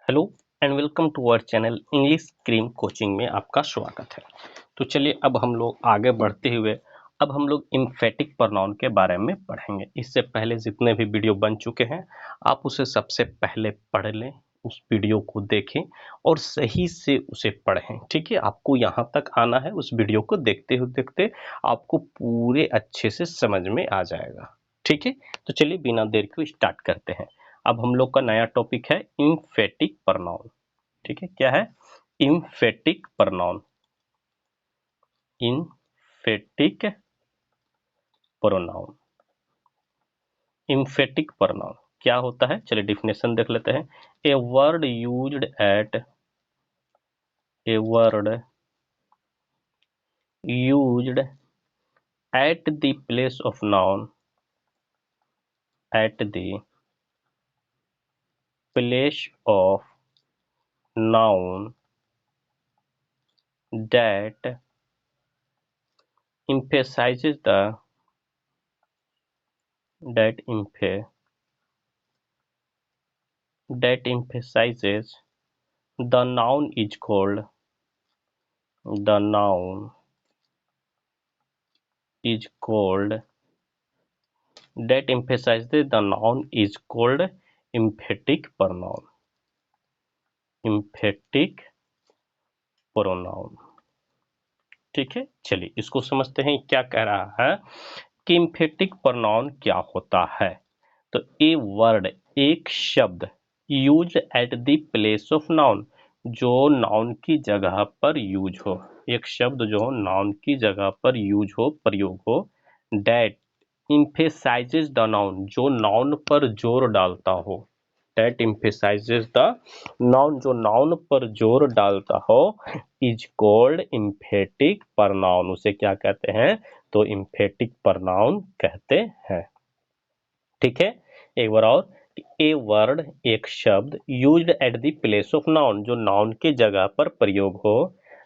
Hello and welcome to our channel English cream coaching में आपका स्वागत है। तो चलिए अब हम लोग आगे बढ़ते हुए अब हम लोग एम्फेटिक प्रोनाउन के बारे में पढ़ेंगे। इससे पहले जितने भी वीडियो बन चुके हैं आप उसे सबसे पहले पढ़ लें, उस वीडियो को देखें और सही से उसे पढ़ें। ठीक है, आपको यहाँ तक आना है, उस वीडियो को देखते आपको पूरे अच्छे से समझ में आ जाएगा। ठीक है, तो चलिए बिना देर के स्टार्ट करते हैं। अब हम लोग का नया टॉपिक है इम्फेटिक प्रोनाउन। ठीक है, क्या है? Emphatic pronoun. Emphatic pronoun. Emphatic pronoun क्या होता है? चलिए डिफिनेशन देख लेते हैं। A word used eight a word used eight the place of noun eight the place of noun that emphasizes the that emph that emphasizes the noun is called the noun is called that emphasizes the noun is called emphatic pronoun. emphatic pronoun। ठीक है, चलिए इसको समझते हैं क्या कह रहा है कि emphatic pronoun क्या होता है। तो ए वर्ड एक शब्द use at the place of noun जो नाउन की जगह पर यूज हो। एक शब्द जो नाउन की जगह पर यूज हो, प्रयोग हो। डेट emphasizes द नाउन जो नाउन पर जोर डालता हो। डेट emphasizes द नाउन जो नाउन पर जोर डालता हो इज कॉल्ड emphatic pronoun। उसे क्या कहते हैं? तो emphatic pronoun कहते हैं। ठीक है, एक बार और। ए वर्ड एक शब्द used eight the place of noun जो नाउन के जगह पर प्रयोग हो।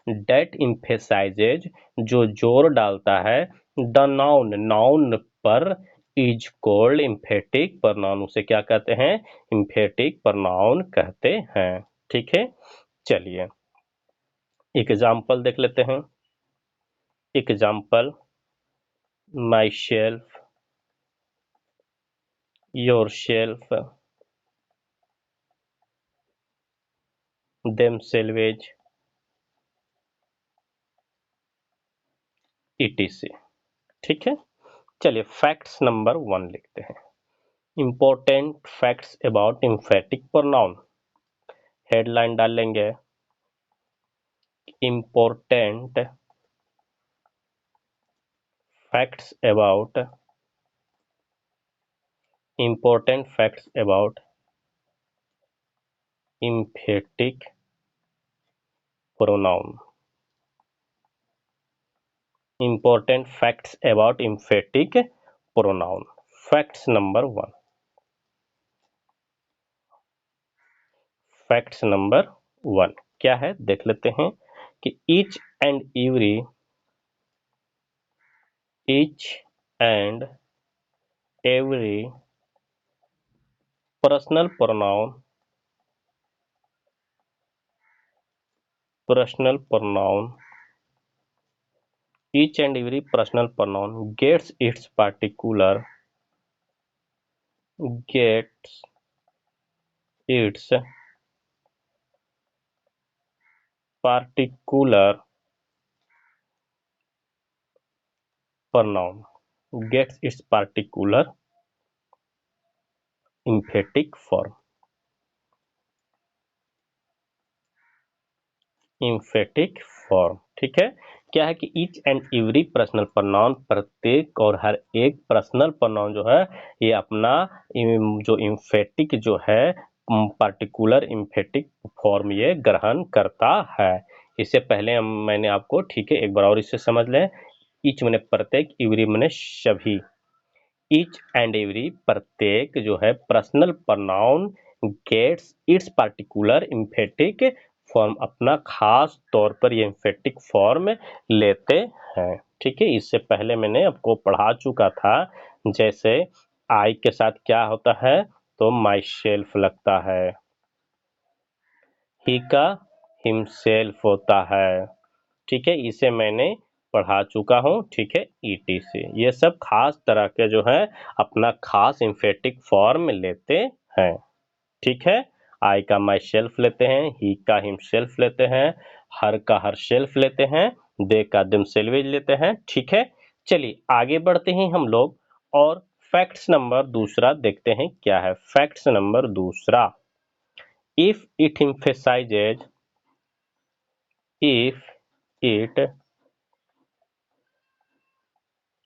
डेट emphasizes जो जोर डालता है द नाउन नाउन पर इज कॉल्ड emphatic pronoun। उसे क्या कहते हैं? emphatic pronoun कहते हैं। ठीक है, चलिए एग्जाम्पल देख लेते हैं। Example my shelf, your shelf, themselves, etc। ठीक है, चलिए फैक्ट्स नंबर 1 लिखते हैं। Important facts about emphatic pronoun. Headline डालेंगे important facts about important facts about emphatic pronoun. Important facts about emphatic pronoun. Facts number 1। Facts number 1 क्या है देख लेते हैं कि each and every personal pronoun each and every personal pronoun gets its particular pronoun gets its particular emphatic form। emphatic form ठीक है, क्या है कि each and every personal pronoun प्रत्येक और हर एक पर्सनल प्रोनाउन जो है ये अपना जो emphatic जो है पर्टिकुलर emphatic फॉर्म ये ग्रहण करता है। इससे पहले मैंने आपको ठीक है एक बार और इसे समझ लें। ईच मैंने प्रत्येक, एवरी मैंने सभी। ईच एंड एवरी प्रत्येक जो है personal pronoun gets its particular emphatic form अपना खास तौर पर ये emphatic फॉर्म लेते हैं। ठीक है, इससे पहले मैंने आपको पढ़ा चुका था। जैसे आई के साथ क्या होता है? तो माई सेल्फ लगता है। ही का हिमसेल्फ होता है। ठीक है, इसे मैंने पढ़ा चुका हूँ। ठीक है, ईटी से ये सब खास तरह के जो है अपना खास इम्फेटिक फॉर्म लेते हैं। ठीक है, आई का माई सेल्फ लेते हैं, ही का हिमसेल्फ लेते हैं, हर का हर सेल्फ लेते हैं, दे का देमसेल्वेज लेते हैं। ठीक है, चलिए आगे बढ़ते हैं हम लोग और फैक्ट्स नंबर दूसरा देखते हैं क्या है। फैक्ट्स नंबर दूसरा, if it emphasizes if it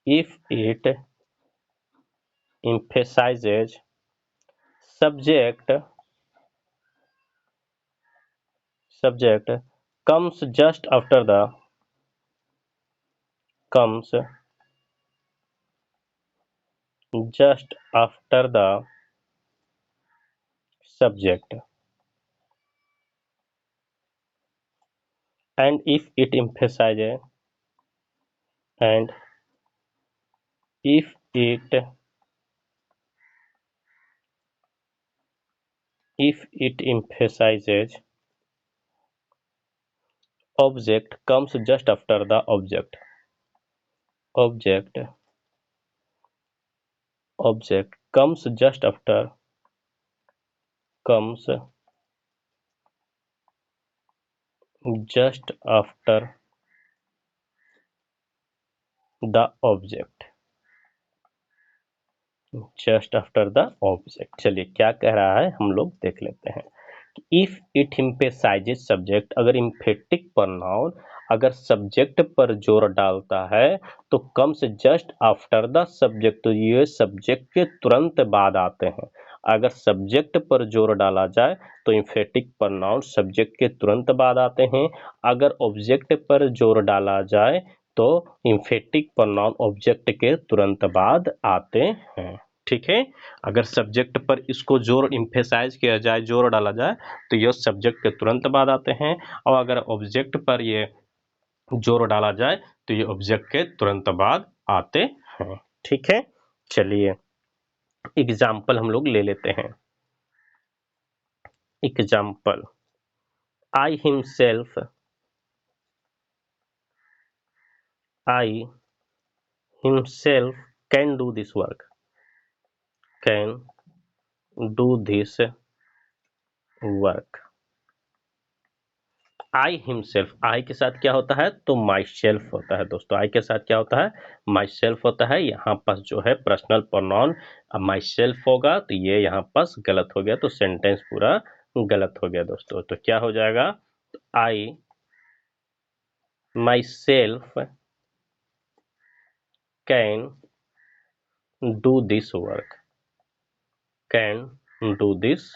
if it emphasizes subject comes just after the comes just after the subject, and if it emphasizes and if it emphasizes object comes just after the object comes just after the object just after the object. चलिए क्या कह रहा है हम लोग देख लेते हैं। इफ इट emphasizes सब्जेक्ट, अगर इम्फेटिक प्रोनाउन अगर सब्जेक्ट पर जोर डालता है तो comes just after the subject, तो ये सब्जेक्ट के तुरंत बाद आते हैं। अगर सब्जेक्ट पर जोर डाला जाए तो इम्फेटिक प्रोनाउन सब्जेक्ट के तुरंत बाद आते हैं। अगर ऑब्जेक्ट पर जोर डाला जाए तो इम्फेटिक प्रोनाउन ऑब्जेक्ट के तुरंत बाद आते हैं। ठीक है, अगर सब्जेक्ट पर इसको जोर इम्फेसाइज किया जाए, जोर डाला जाए, तो ये सब्जेक्ट के तुरंत बाद आते हैं। और अगर ऑब्जेक्ट पर ये जोर डाला जाए तो ये ऑब्जेक्ट के तुरंत बाद आते हैं। ठीक है, चलिए एग्जाम्पल हम लोग ले लेते हैं। Example, I himself can do this work, can do this work. I himself, I के साथ क्या होता है तो माई सेल्फ होता है दोस्तों। आई के साथ क्या होता है माई सेल्फ होता है। यहाँ पास जो है पर्सनल प्रोनाउन माई सेल्फ होगा तो ये यहाँ पास गलत हो गया, तो सेंटेंस पूरा गलत हो गया दोस्तों। तो क्या हो जाएगा, I myself can do this work, can do this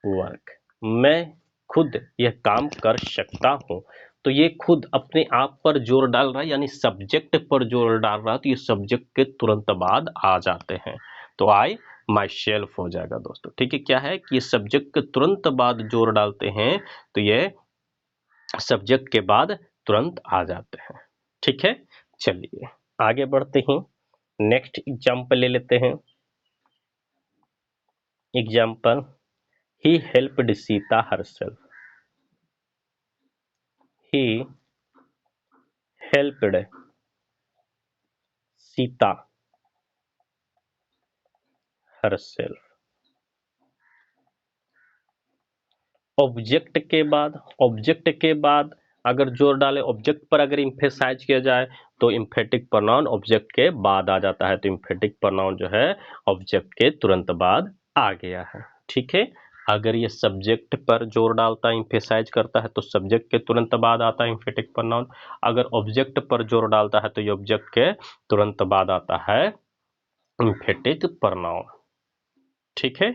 work. मैं खुद यह काम कर सकता हूं। तो ये खुद अपने आप पर जोर डाल रहा है, यानी सब्जेक्ट पर जोर डाल रहा है, तो ये सब्जेक्ट के तुरंत बाद आ जाते हैं। तो आई माई सेल्फ हो जाएगा दोस्तों। ठीक है, क्या है कि ये सब्जेक्ट के तुरंत बाद जोर डालते हैं तो ये सब्जेक्ट के बाद तुरंत आ जाते हैं। ठीक है, चलिए आगे बढ़ते हैं, नेक्स्ट एग्जाम्पल ले लेते हैं। Example, he helped Sita herself, he helped Sita herself. Object के बाद अगर जोर डाले, ऑब्जेक्ट पर अगर इम्फेसाइज किया जाए तो इम्फेटिक प्रोनाउन ऑब्जेक्ट के बाद आ जाता है। तो इम्फेटिक प्रोनाउन जो है ऑब्जेक्ट के तुरंत बाद आ गया है। ठीक है, अगर ये सब्जेक्ट पर जोर डालता है, इम्फेसाइज करता है, तो सब्जेक्ट के तुरंत बाद आता है इम्फेटिक प्रोनाउन। अगर ऑब्जेक्ट पर जोर डालता है तो ये ऑब्जेक्ट के तुरंत बाद आता है इम्फेटिक प्रोनाउन। ठीक है,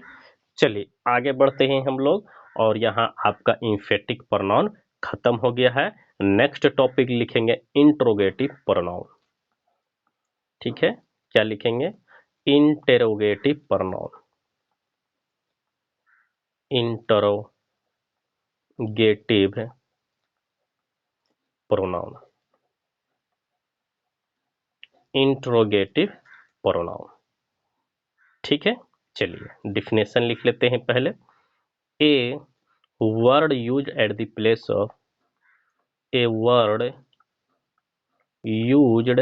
चलिए आगे बढ़ते हैं हम लोग और यहाँ आपका इम्फेटिक प्रोनाउन खत्म हो गया है। नेक्स्ट टॉपिक लिखेंगे इंट्रोगेटिव प्रोनाउन। ठीक है, क्या लिखेंगे, interrogative pronoun, interrogative pronoun, interrogative pronoun. ठीक है, चलिए डिफिनेशन लिख लेते हैं पहले। ए word used at the place of a word used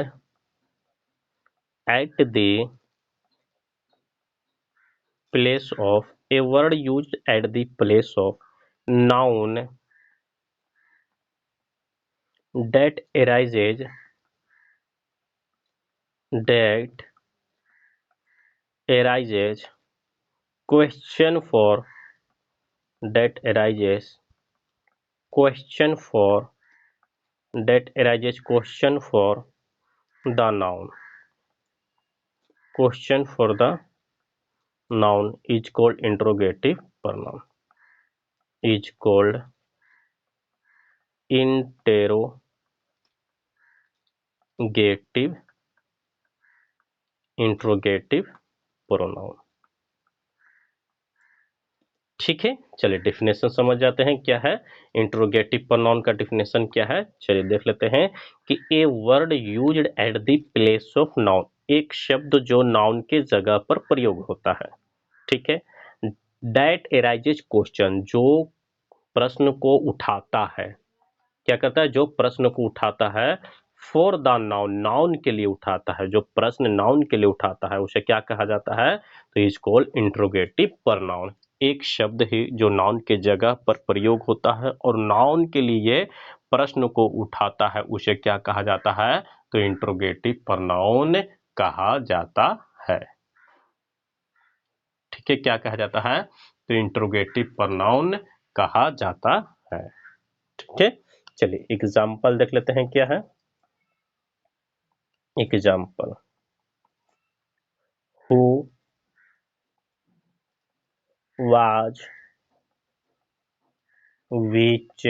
at the place of a word used at the place of noun that arises question for that arises question for question for the noun. Question for the noun is called interrogative pronoun. Is called interrogative pronoun. ठीक है, चलिए definition समझ जाते हैं क्या है interrogative pronoun का definition क्या है। चलिए देख लेते हैं कि a word used eight the place of noun, एक शब्द जो नाउन के जगह पर प्रयोग होता है। ठीक है, दैट एराइजेज क्वेश्चन, जो प्रश्न को उठाता है, क्या करता है, जो प्रश्न को उठाता है, फॉर द नाउन, नाउन के लिए उठाता है, जो प्रश्न नाउन के लिए उठाता है उसे क्या कहा जाता है, तो इज कॉल्ड इंट्रोगेटिव प्रोनाउन। एक शब्द ही जो नाउन के जगह पर प्रयोग होता है और नाउन के लिए प्रश्न को उठाता है उसे क्या कहा जाता है, तो इंट्रोगेटिव प्रोनाउन कहा जाता है। ठीक है, क्या कहा जाता है, तो इंट्रोगेटिव प्रोनाउन कहा जाता है। ठीक है, चलिए एग्जाम्पल देख लेते हैं क्या है। Example, who was, which,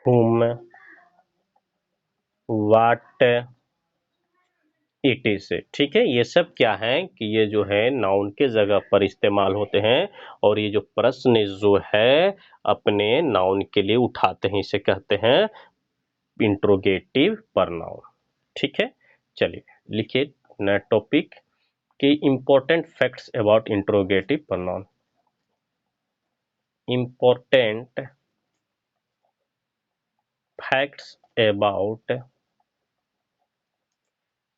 whom, what, it is. ठीक है, ये सब क्या है कि ये जो है नाउन के जगह पर इस्तेमाल होते हैं और ये जो प्रश्न जो है अपने नाउन के लिए उठाते हैं इसे कहते हैं इंट्रोगेटिव प्रोनाउन। ठीक है, चलिए लिखिए नया टॉपिक कि important facts about interrogative pronoun. Important facts about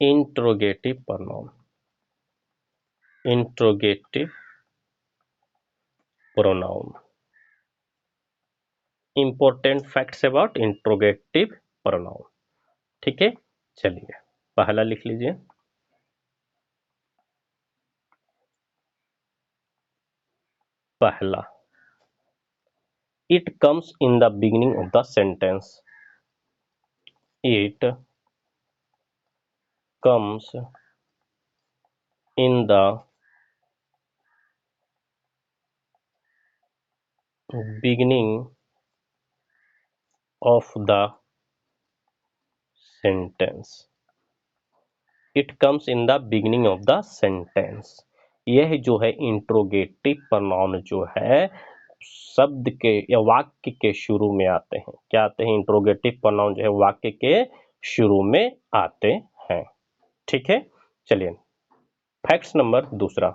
interrogative pronoun. Interrogative pronoun, important facts about interrogative pronoun. ठीक है, चलिए पहला लिख लीजिए। पहला, it comes in the beginning of the sentence. It comes in the beginning of the sentence. It comes in the beginning of the sentence. यह जो है इंट्रोगेटिव प्रोनाउन जो है शब्द के या वाक्य के शुरू में आते हैं। क्या आते हैं, इंट्रोगेटिव प्रोनाउन जो है वाक्य के शुरू में आते हैं। ठीक है, चलिए फैक्ट्स नंबर दूसरा।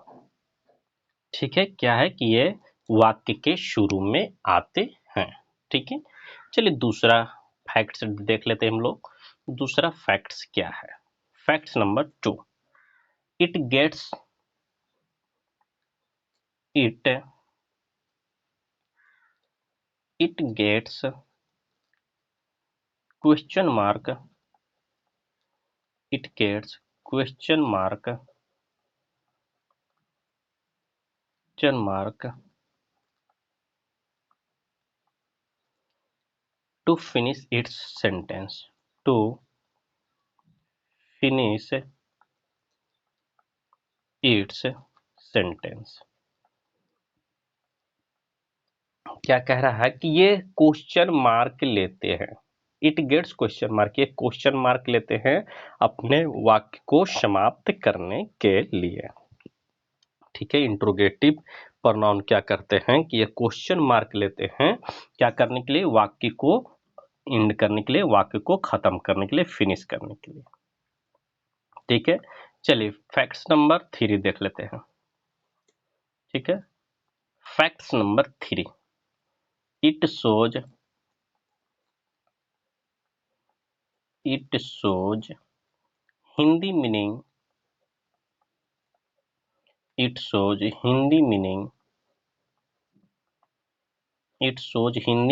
ठीक है, क्या है कि ये वाक्य के शुरू में आते हैं। ठीक है, चलिए दूसरा फैक्ट्स देख लेते हैं हम लोग। दूसरा फैक्ट्स क्या है, facts number 2, it gets it it gets question mark, it gets question mark to finish its sentence, to finish its sentence। क्या कह रहा है कि ये क्वेश्चन मार्क लेते हैं, इट गेट्स क्वेश्चन मार्क, ये क्वेश्चन मार्क लेते हैं अपने वाक्य को समाप्त करने के लिए। ठीक है, इंट्रोगेटिव प्रोनाउन क्या करते हैं कि ये क्वेश्चन मार्क लेते हैं क्या करने के लिए, वाक्य को एंड करने के लिए, वाक्य को खत्म करने के लिए, फिनिश करने के लिए। ठीक है, चलिए फैक्ट्स नंबर 3 देख लेते हैं। ठीक है, facts number 3, it shows Hindi meaning, it shows Hindi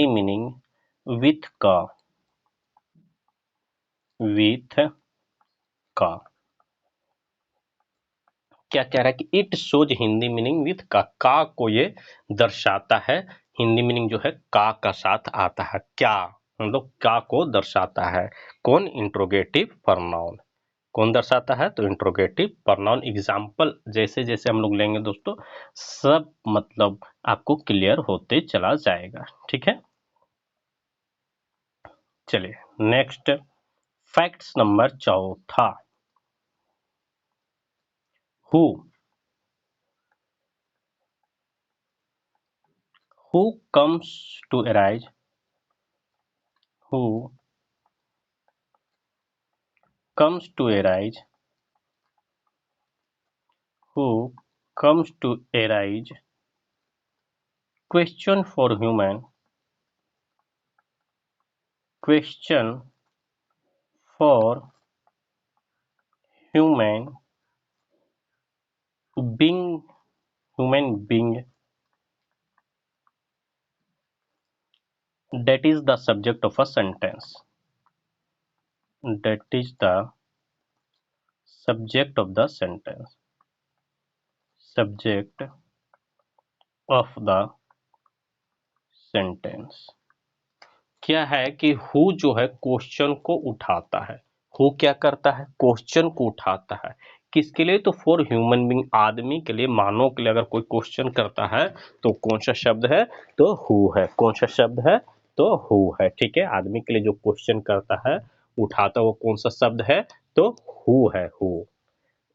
meaning with का। क्या कह रहा है कि it shows Hindi meaning with का को ये दर्शाता है। हिंदी मीनिंग जो है का साथ आता है। क्या मतलब का को दर्शाता है। कौन? Interrogative pronoun. कौन दर्शाता है? तो इंट्रोगेटिव प्रोनाउन। एग्जाम्पल जैसे जैसे हम लोग लेंगे दोस्तों, सब मतलब आपको क्लियर होते चला जाएगा। ठीक है, चलिए next facts number 4, who comes to arise, who comes to arise, who comes to arise, question for human being, human being, that is the subject of a sentence, that is the subject of the sentence, subject of the sentence। क्या है कि who जो है question को उठाता है। Who क्या करता है? क्वेश्चन को उठाता है। किसके लिए? तो फॉर ह्यूमन बीइंग, आदमी के लिए, मानव के लिए अगर कोई क्वेश्चन करता है तो कौन सा शब्द है? तो हु है। कौन सा शब्द है? तो हु है। ठीक है, आदमी के लिए जो क्वेश्चन करता है, उठाता, वो कौन सा शब्द है? तो हु है, who.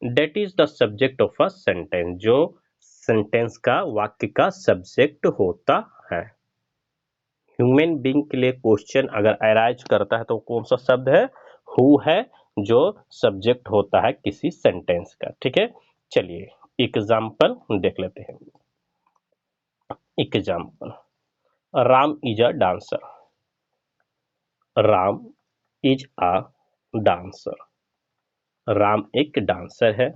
That is the subject of a sentence, जो सेंटेंस का, वाक्य का सब्जेक्ट होता है। ह्यूमन बीइंग के लिए क्वेश्चन अगर अराइज करता है तो कौन सा शब्द है? हु है, जो सब्जेक्ट होता है किसी सेंटेंस का। ठीक है, चलिए एग्जाम्पल देख लेते हैं। Example, Ram is a dancer, Ram is a dancer, Ram एक डांसर है।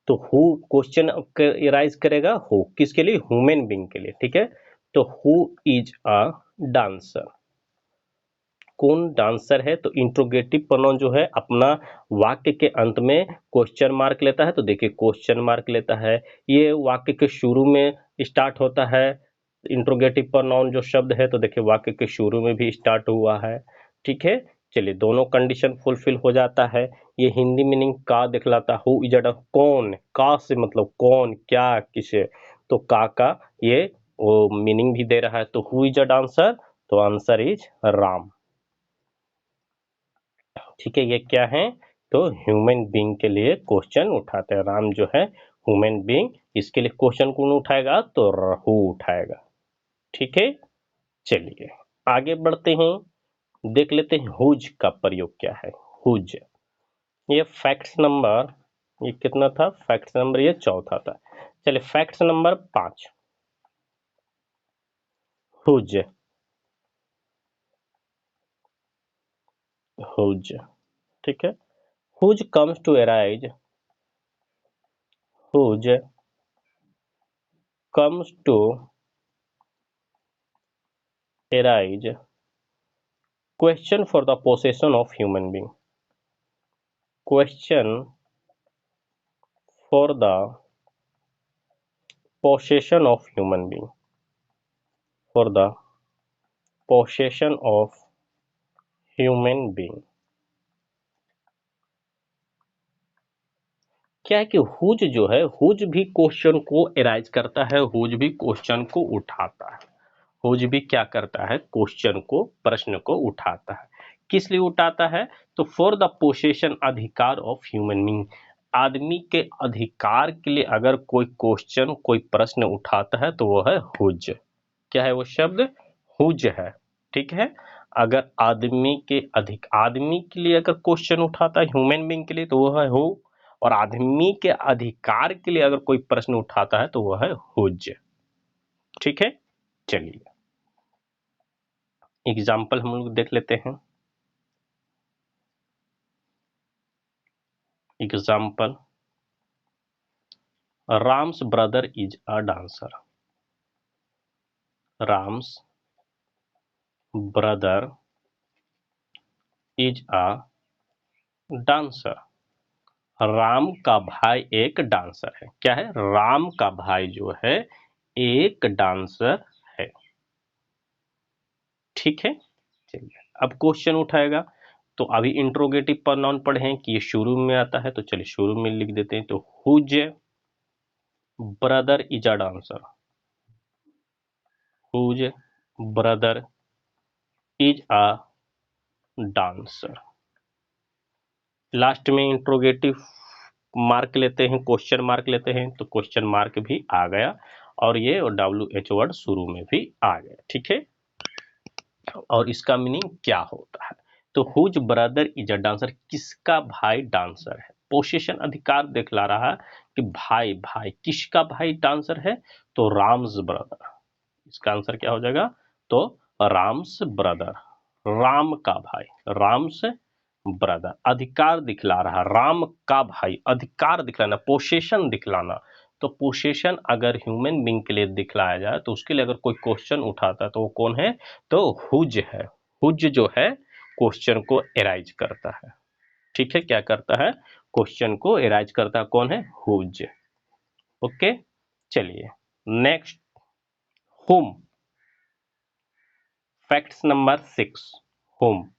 तो हु क्वेश्चन अराइज करेगा, हु किसके लिए? ह्यूमन बीइंग के लिए। ठीक है, तो हु इज अ डांसर, कौन डांसर है? तो इंट्रोगेटिव प्रोनाउन जो है अपना वाक्य के अंत में क्वेश्चन मार्क लेता है। तो देखिए क्वेश्चन मार्क लेता है, ये वाक्य के शुरू में स्टार्ट होता है। इंट्रोगेटिव प्रोनाउन जो शब्द है, तो देखिए वाक्य के शुरू में भी स्टार्ट हुआ है। ठीक है, चलिए दोनों कंडीशन फुलफिल हो जाता है। ये हिंदी मीनिंग का दिखलाता, हु इज अ, कौन, का से मतलब कौन, क्या, किसे, तो का ये वो मीनिंग भी दे रहा है। तो हु इज अ डांसर, तो आंसर इज राम। ठीक है, ये क्या है? तो ह्यूमन बीइंग के लिए क्वेश्चन उठाते हैं। राम जो है ह्यूमन बीइंग, इसके लिए क्वेश्चन कौन उठाएगा? तो हु उठाएगा। ठीक है, चलिए आगे बढ़ते हैं, देख लेते हैं हुज का प्रयोग क्या है। हुज, ये फैक्ट्स नंबर, ये कितना था? फैक्ट्स नंबर ये चौथा था। चलिए फैक्ट्स नंबर 5, हुज, हुज। ठीक है, whose comes to arise, whose comes to arise, question for the possession of human being, question for the possession of human being, for the possession of human being। क्या है कि whose जो है, whose भी question को arise करता है, whose भी क्वेश्चन को उठाता है। हुज भी क्या करता है? क्वेश्चन को, प्रश्न को उठाता है। किस लिए उठाता है? तो फॉर द पोसेशन, अधिकार ऑफ ह्यूमन बीइंग, आदमी के अधिकार के लिए अगर कोई क्वेश्चन, कोई प्रश्न उठाता है तो वो है हुज। क्या है वो शब्द? हुज है। ठीक है, अगर आदमी के लिए अगर क्वेश्चन उठाता है ह्यूमन बीइंग के लिए तो वो है हु, और आदमी के अधिकार के लिए अगर कोई प्रश्न उठाता है तो वो है हुज। ठीक है, चलिए एग्जाम्पल हम लोग देख लेते हैं। Example, Ram's brother is a dancer. Ram's brother is a dancer. Ram का भाई एक डांसर है। क्या है? राम का भाई जो है एक डांसर है। ठीक है, चलिए अब क्वेश्चन उठाएगा। तो अभी इंट्रोगेटिव प्रोनाउन पढ़े हैं कि ये शुरू में आता है, तो चलिए शुरू में लिख देते हैं। तो whose brother is a dancer. Whose brother is a dancer. Last में इंट्रोगेटिव मार्क लेते हैं, क्वेश्चन मार्क लेते हैं, तो क्वेश्चन मार्क भी आ गया और ये WH वर्ड शुरू में भी आ गया। ठीक है, और इसका मीनिंग क्या होता है? तो whose brother is a dancer, किसका भाई डांसर है। पोसेशन अधिकार दिखला रहा कि भाई भाई, किसका भाई डांसर है? तो राम्स ब्रदर। इसका आंसर क्या हो जाएगा? तो राम्स ब्रदर, राम का भाई, राम्स ब्रदर। अधिकार दिखला रहा, राम का भाई, अधिकार दिखलाना, पोसेशन दिखलाना। तो पोसेशन अगर ह्यूमन बींग के लिए दिखलाया जाए तो उसके लिए अगर कोई क्वेश्चन उठाता है तो वो कौन है? तो हुज है। हुज जो है क्वेश्चन को एराइज करता है। ठीक है, क्या करता है? क्वेश्चन को एराइज करता है। कौन है? हुज। ओके, चलिए नेक्स्ट, हुम। फैक्ट्स नंबर 6, हुम।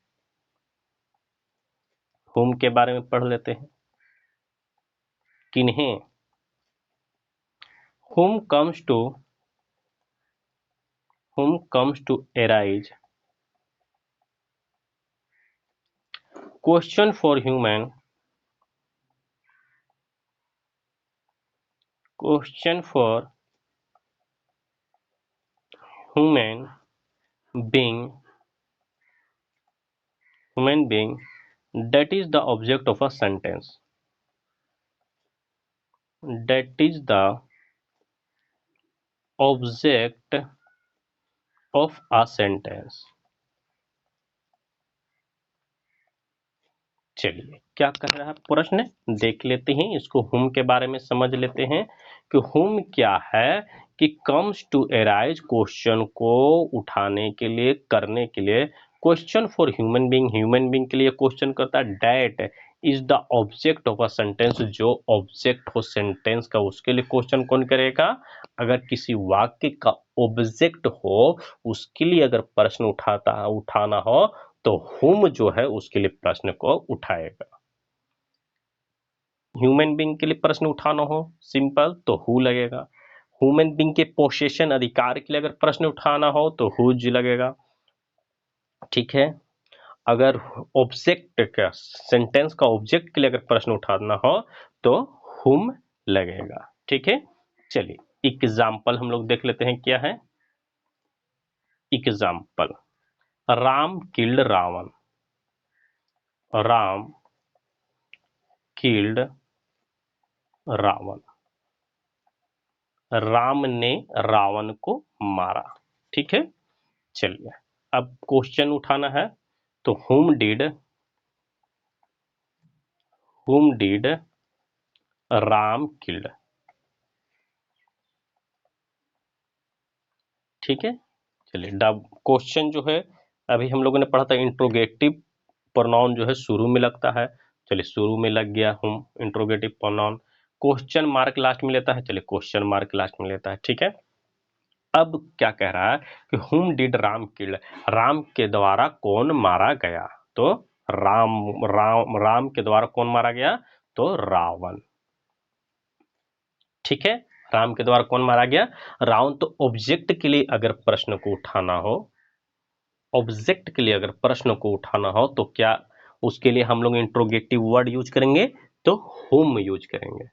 हुम के बारे में पढ़ लेते हैं। किन्हें? whom comes to arise question for human, question for human being, human being, that is the object of a sentence, that is the object of a sentence। चलिए क्या कह रहा है प्रश्न, देख लेते हैं इसको। हुम के बारे में समझ लेते हैं कि हुम क्या है। कि कम्स टू एराइज, क्वेश्चन को उठाने के लिए, करने के लिए। Question for human being, human being के लिए क्वेश्चन करता है। That is the object of a sentence, जो ऑब्जेक्ट हो सेंटेंस का उसके लिए क्वेश्चन कौन करेगा? अगर किसी वाक्य का ऑब्जेक्ट हो उसके लिए अगर प्रश्न उठाना हो तो हुम जो है उसके लिए प्रश्न को उठाएगा। ह्यूमन बीइंग के लिए प्रश्न उठाना हो सिंपल तो हु लगेगा। ह्यूमन बीइंग के पोसेशन अधिकार के लिए अगर प्रश्न उठाना हो तो हुज लगेगा। ठीक है, अगर ऑब्जेक्ट का, सेंटेंस का ऑब्जेक्ट के लिए अगर प्रश्न उठाना हो तो हुम लगेगा। ठीक है, चलिए एग्जाम्पल हम लोग देख लेते हैं क्या है। Example, Ram killed Ravan. Ram killed Ravan, Ram ने रावण को मारा। ठीक है, चलिए अब क्वेश्चन उठाना है। तो whom did राम किल्ड। ठीक है, चलिए डब क्वेश्चन जो है अभी हम लोगों ने पढ़ा था, इंट्रोगेटिव प्रोनाउन जो है शुरू में लगता है। चलिए शुरू में लग गया हुम, interrogative pronoun. Question mark last में लेता है। चलिए क्वेश्चन मार्क लास्ट में लेता है। ठीक है, अब क्या कह रहा है कि whom did Ram killed, Ram के द्वारा कौन मारा गया। तो राम के द्वारा कौन मारा गया? तो रावण। ठीक है, राम के द्वारा कौन मारा गया? रावण। तो ऑब्जेक्ट के लिए अगर प्रश्न को उठाना हो, ऑब्जेक्ट के लिए अगर प्रश्न को उठाना हो तो क्या उसके लिए हम लोग इंट्रोगेटिव वर्ड यूज करेंगे? तो whom यूज करेंगे।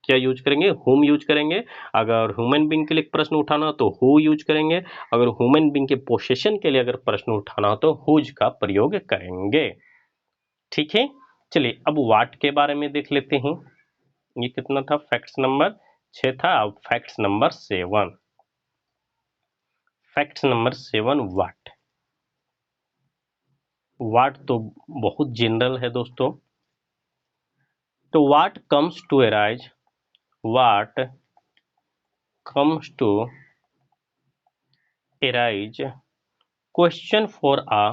क्या यूज करेंगे? whom यूज करेंगे। अगर ह्यूमन बीइंग के लिए प्रश्न उठाना हो तो who यूज करेंगे। अगर ह्यूमन बीइंग के पोसेशन के लिए अगर प्रश्न उठाना हो तो whose का प्रयोग करेंगे। ठीक है, चलिए अब व्हाट के बारे में देख लेते हैं। ये कितना था? फैक्ट्स नंबर 6 था। अब facts number 7। Fact number 7, what. वाट तो बहुत जनरल है दोस्तों। तो what comes to arise, what comes to arise question for a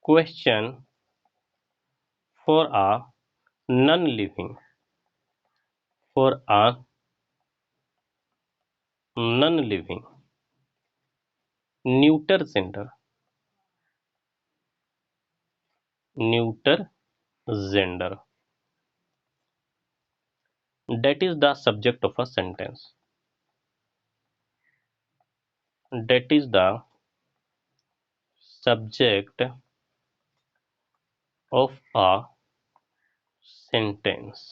question for a non-living, for a non-living neuter gender, neuter gender, that is the subject of a sentence, that is the subject of a sentence।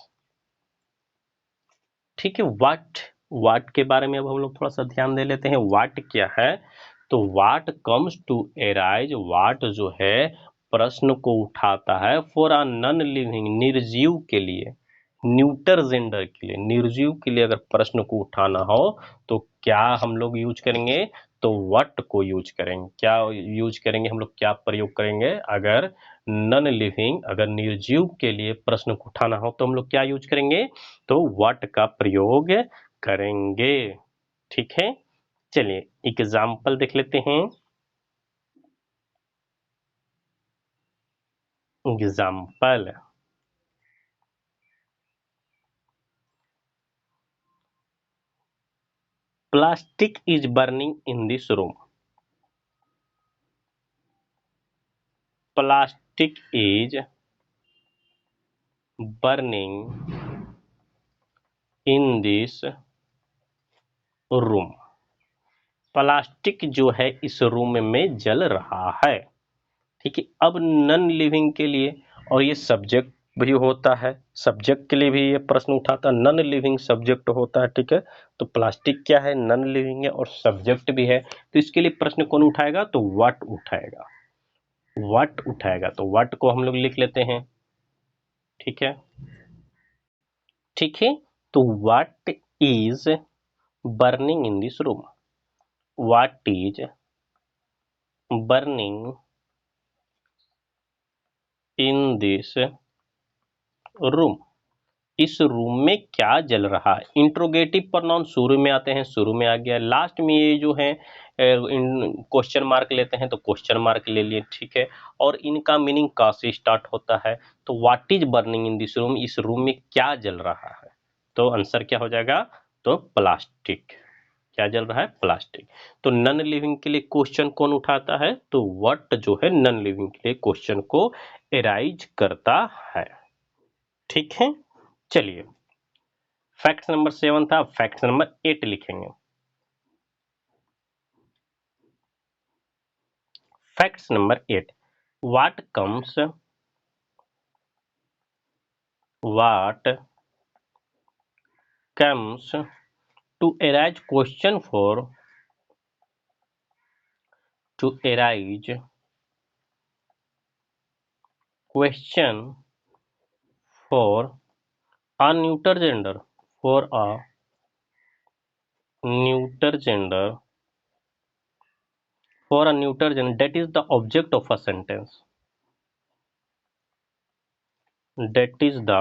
ठीक है। वाट, वाट के बारे में अब हम लोग थोड़ा सा ध्यान दे लेते हैं। वाट क्या है? तो वाट कम्स टू एराइज, वाट जो है प्रश्न को उठाता है फॉर अ नॉन लिविंग, निर्जीव के लिए, न्यूटर जेंडर के लिए, निर्जीव के लिए अगर प्रश्न को उठाना हो तो क्या हम लोग यूज करेंगे? तो व्हाट को यूज करेंगे। क्या यूज करेंगे हम लोग, क्या प्रयोग करेंगे? अगर नॉन लिविंग, अगर निर्जीव के लिए प्रश्न को उठाना हो तो हम लोग क्या यूज करेंगे? तो व्हाट का प्रयोग करेंगे। ठीक है, चलिए एग्जाम्पल देख लेते हैं। Example, plastic is burning in this room, plastic is burning in this room, plastic जो है इस रूम में जल रहा है। ठीक है, अब नॉन लिविंग के लिए, और ये सब्जेक्ट भी होता है, सब्जेक्ट के लिए भी ये प्रश्न उठाता है, नॉन लिविंग सब्जेक्ट होता है। ठीक है, तो प्लास्टिक क्या है? नॉन लिविंग है और सब्जेक्ट भी है, तो इसके लिए प्रश्न कौन उठाएगा? तो व्हाट उठाएगा, व्हाट उठाएगा। तो व्हाट को हम लोग लिख लेते हैं। ठीक है, ठीक है, तो what is burning in this room, what is burning in this room, इस रूम में क्या जल रहा है। इंट्रोगेटिव प्रोनाउन शुरू में आते हैं, शुरू में आ गया, लास्ट में ये जो है क्वेश्चन मार्क लेते हैं तो क्वेश्चन मार्क ले लिए। ठीक है, और इनका मीनिंग का से स्टार्ट होता है। तो what is burning in this room, इस रूम में क्या जल रहा है? तो आंसर क्या हो जाएगा? तो प्लास्टिक। क्या जल रहा है? प्लास्टिक। तो नॉन लिविंग के लिए क्वेश्चन कौन उठाता है? तो व्हाट जो है नॉन लिविंग के लिए क्वेश्चन को एराइज करता है। ठीक है, चलिए फैक्ट नंबर 7 था, फैक्ट नंबर 8 लिखेंगे। Fact number 8, what comes, what comes to arise question for, to arise question for a neuter gender, for a neuter gender, for a neuter gender, that is the object of a sentence, that is the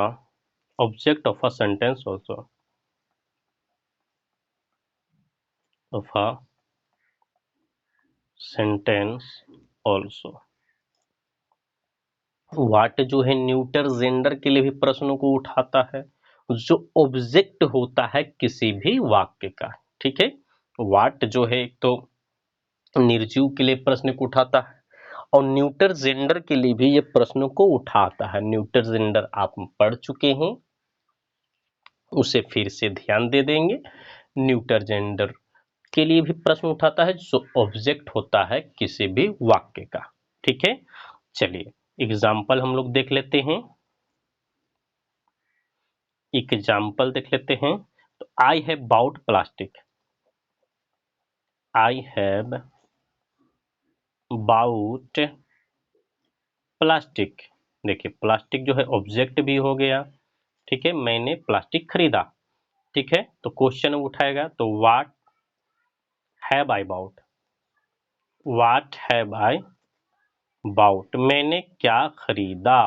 object of a sentence also, of a sentence also। वाट जो है neuter gender के लिए भी प्रश्नों को उठाता है, जो ऑब्जेक्ट होता है किसी भी वाक्य का। ठीक है, वाट जो है एक तो निर्जीव के लिए प्रश्न को उठाता है, और न्यूटर जेंडर के लिए भी ये प्रश्नों को उठाता है। न्यूटर जेंडर आप पढ़ चुके हैं, उसे फिर से ध्यान दे देंगे। न्यूटर जेंडर के लिए भी प्रश्न उठाता है जो ऑब्जेक्ट होता है किसी भी वाक्य का। ठीक है, चलिए एग्जाम्पल हम लोग देख लेते हैं। एग्जाम्पल देख लेते हैं। तो I have bought plastic, I have bought plastic. देखिए प्लास्टिक जो है ऑब्जेक्ट भी हो गया। ठीक है, मैंने प्लास्टिक खरीदा। ठीक है, तो क्वेश्चन उठाएगा तो what have I bought, what have I bought, मैंने क्या खरीदा,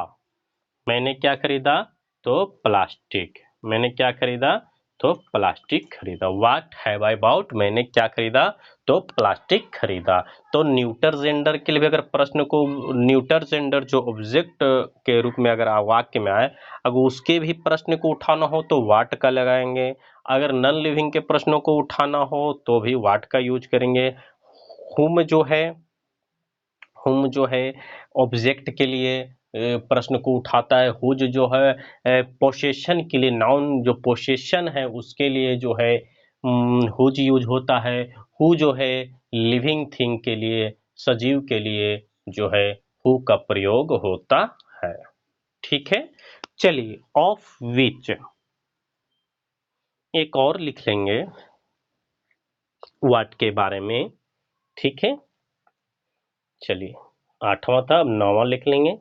मैंने क्या खरीदा, तो प्लास्टिक, मैंने क्या खरीदा, तो प्लास्टिक खरीदा। व्हाट हैव आई बाउट, मैंने क्या खरीदा, तो प्लास्टिक खरीदा। तो न्यूटर जेंडर के लिए भी अगर प्रश्न को, न्यूटर जेंडर जो ऑब्जेक्ट के रूप में अगर वाक्य में आए, अगर उसके भी प्रश्न को उठाना हो तो व्हाट का लगाएंगे, अगर नॉन लिविंग के प्रश्नों को उठाना हो तो भी व्हाट का यूज करेंगे। हुम जो है, हुम जो है ऑब्जेक्ट के लिए प्रश्न को उठाता है। हुज जो है पोसेशन के लिए, नाउन जो पोसेशन है उसके लिए जो है हुज यूज होता है। हु जो है लिविंग थिंग के लिए, सजीव के लिए जो है हु का प्रयोग होता है। ठीक है, चलिए ऑफ विच एक और लिख लेंगे व्हाट के बारे में। ठीक है, चलिए 8वां था, अब 9वां लिख लेंगे।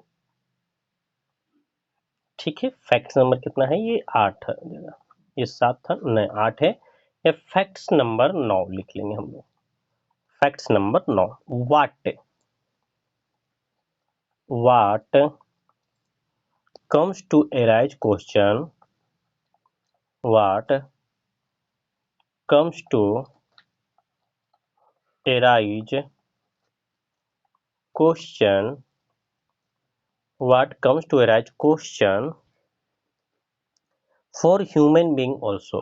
ठीक है, फैक्ट्स नंबर कितना है, ये 8 है, ये 7 था, नहीं 8 है। ये फैक्ट्स नंबर 9 लिख लेंगे हम लोग। Facts number 9, what, what comes to arise question, what comes to arise question, what comes to arise question for human being also,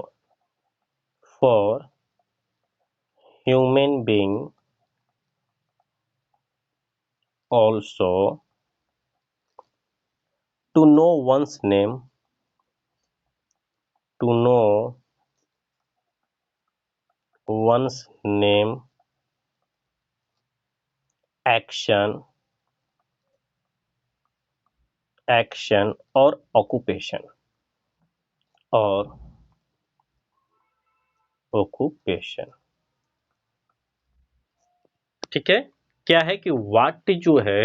for human being also, to know one's name, to know one's name, action, action और occupation, और occupation। ठीक है, क्या है कि what जो है,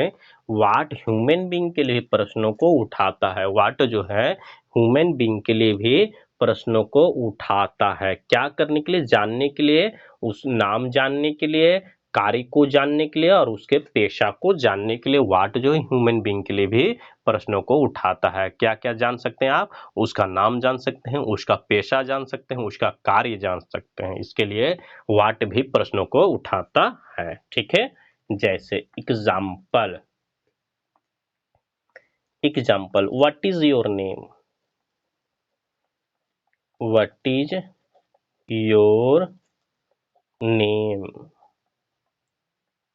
what human being के लिए प्रश्नों को उठाता है, व्हाट जो है ह्यूमन बीइंग के लिए भी प्रश्नों को उठाता है। क्या करने के लिए, जानने के लिए, उस नाम जानने के लिए, कार्य को जानने के लिए और उसके पेशा को जानने के लिए व्हाट जो है ह्यूमन बीइंग के लिए भी प्रश्नों को उठाता है। क्या क्या जान सकते हैं आप, उसका नाम जान सकते हैं, उसका पेशा जान सकते हैं, उसका कार्य जान सकते हैं, इसके लिए व्हाट भी प्रश्नों को उठाता है। ठीक है, जैसे example, example what is your name, what is your name.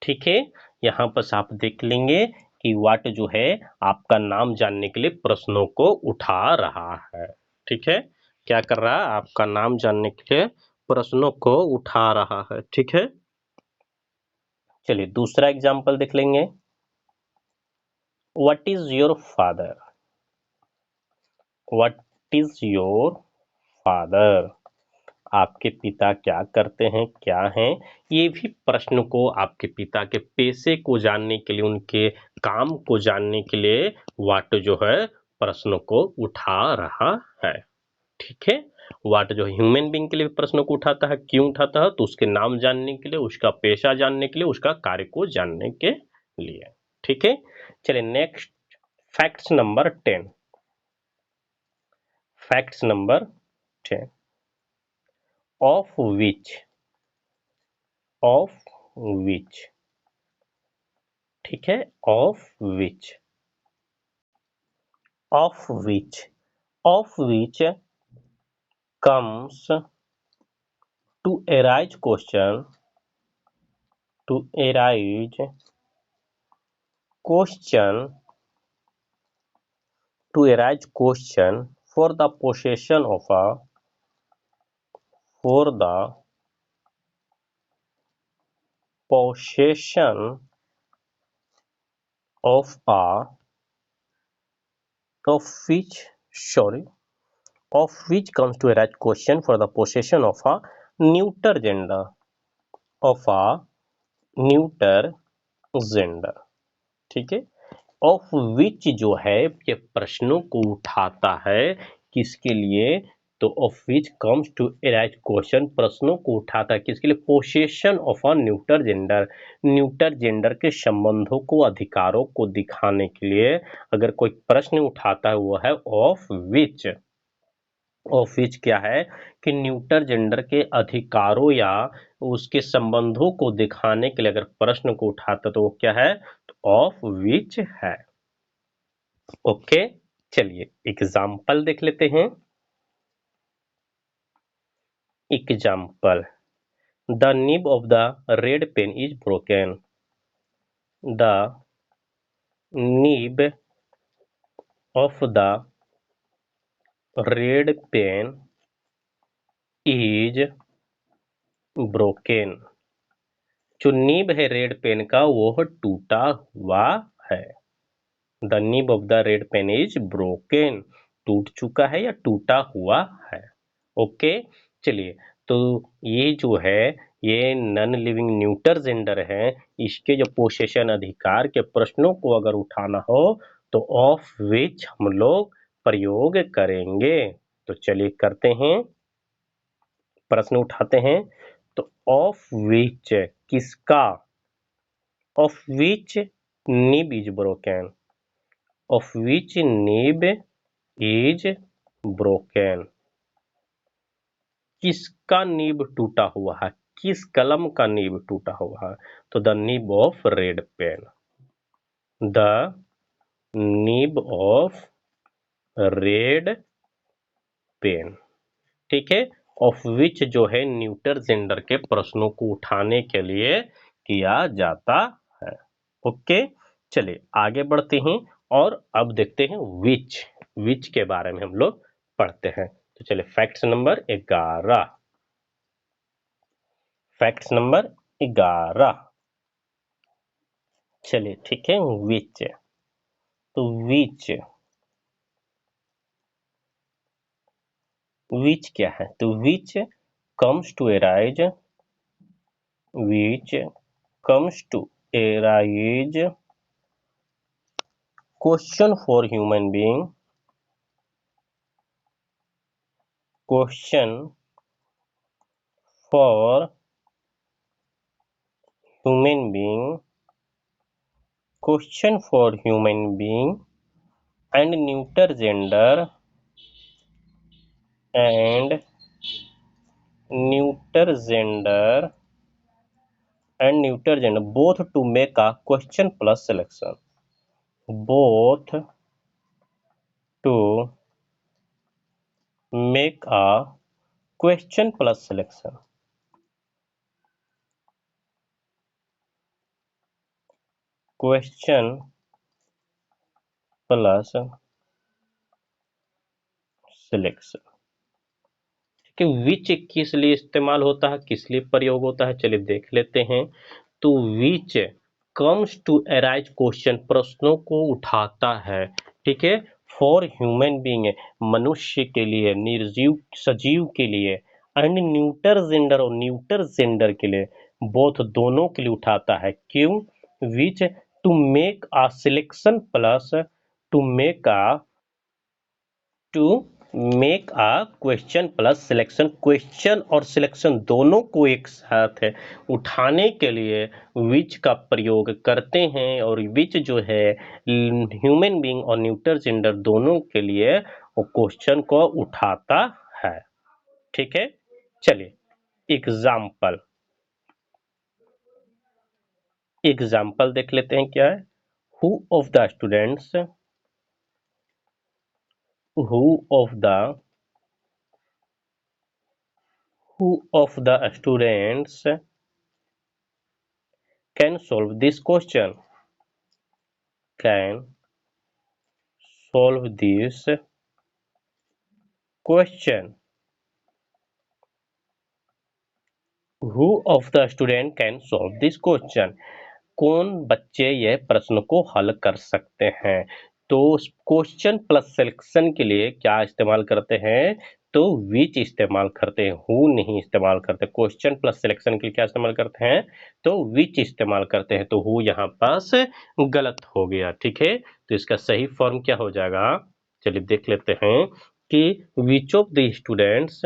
ठीक है, यहां पर आप देख लेंगे कि व्हाट जो है आपका नाम जानने के लिए प्रश्नों को उठा रहा है। ठीक है, क्या कर रहा है, आपका नाम जानने के लिए प्रश्नों को उठा रहा है। ठीक है, चलिए दूसरा एग्जाम्पल देख लेंगे। What is your father, what is your father, आपके पिता क्या करते हैं, क्या हैं। ये भी प्रश्न को आपके पिता के पेशे को जानने के लिए, उनके काम को जानने के लिए व्हाट जो है प्रश्न को उठा रहा है। ठीक है, व्हाट जो ह्यूमन बीइंग के लिए प्रश्न को उठाता है, क्यों उठाता है, तो उसके नाम जानने के लिए, उसका पेशा जानने के लिए, उसका कार्य को जानने के लिए। ठीक है, चलिए next facts number 10, facts number 10, of which, of which. ठीक है, of which, of which, of which comes to arise question, to arise question, to arise question for the possession of a, for the possession of a, of which, sorry, of which comes to arise question for the possession of a neuter gender, of a neuter gender। ठीक है, of which जो है ये प्रश्नों को उठाता है, किसके लिए, तो of which comes to arise question, प्रश्नों को उठाता है किसके लिए, possession of a neuter gender, neuter gender के संबंधों को, अधिकारों को दिखाने के लिए अगर कोई प्रश्न उठाता है वो है ऑफ विच। ऑफ विच क्या है कि न्यूटर जेंडर के अधिकारों या उसके संबंधों को दिखाने के लिए अगर प्रश्न को उठाता तो वो क्या है, तो ऑफ विच है। ओके, चलिए एग्जाम्पल देख लेते हैं। Example, the nib of the red pen is broken, the nib of the red pen is broken, जो नीब है रेड पेन का वो टूटा हुआ है। The nib of the red pen is broken, टूट चुका है या टूटा हुआ है। ओके, चलिए तो ये जो है ये नॉन लिविंग न्यूटर जेंडर है, इसके जो पोसेशन अधिकार के प्रश्नों को अगर उठाना हो तो ऑफ विच हम लोग प्रयोग करेंगे। तो चलिए करते हैं, प्रश्न उठाते हैं। तो ऑफ विच किसका, of which Neeb is broken, of which nib is broken, किसका नीब टूटा हुआ है, किस कलम का नीब टूटा हुआ है, तो the nib of red pen, the nib of red pen. ठीक है, ऑफ विच जो है न्यूटर जेंडर के प्रश्नों को उठाने के लिए किया जाता है। ओके, चलिए आगे बढ़ते हैं और अब देखते हैं विच, विच के बारे में हम लोग पढ़ते हैं। तो चलिए फैक्ट्स नंबर 11, फैक्ट्स नंबर 11, चलिए ठीक है। विच, तो विच, विच क्या है, तो which comes to arise, which comes to arise question for human being, question for human being, question for human being and neuter gender and neuter gender and neuter gender both to make a question plus selection, both to make a question plus selection, question plus selection। ठीक है, विच किस लिए इस्तेमाल होता है, किस लिए प्रयोग होता है, चलिए देख लेते हैं। तो which comes to arise question, प्रश्नों को उठाता है, ठीक है, फॉर ह्यूमन बीइंग, मनुष्य के लिए, निर्जीव सजीव के लिए, एंड न्यूटर जेंडर और न्यूटर जेंडर के लिए, बोथ दोनों के लिए उठाता है। क्यों, which to make a selection plus to make a to make a question plus selection, question और सिलेक्शन दोनों को एक साथ है उठाने के लिए विच का प्रयोग करते हैं। और विच जो है ह्यूमन बीइंग और न्यूटर जेंडर दोनों के लिए वो क्वेश्चन को उठाता है। ठीक है, चलिए एग्जाम्पल, एग्जाम्पल देख लेते हैं क्या है। Who of the students, who of the, who of the students can solve this question, can solve this question, who of the student can solve this question, कौन बच्चे यह प्रश्न को हल कर सकते हैं। तो क्वेश्चन प्लस सिलेक्शन के लिए क्या इस्तेमाल करते हैं, तो विच इस्तेमाल करते हैं, हु नहीं इस्तेमाल करते। क्वेश्चन प्लस सिलेक्शन के लिए क्या इस्तेमाल करते हैं, तो विच इस्तेमाल करते हैं। तो हु यहाँ पास गलत हो गया। ठीक है, तो इसका सही फॉर्म क्या हो जाएगा, चलिए देख लेते हैं। कि which of the students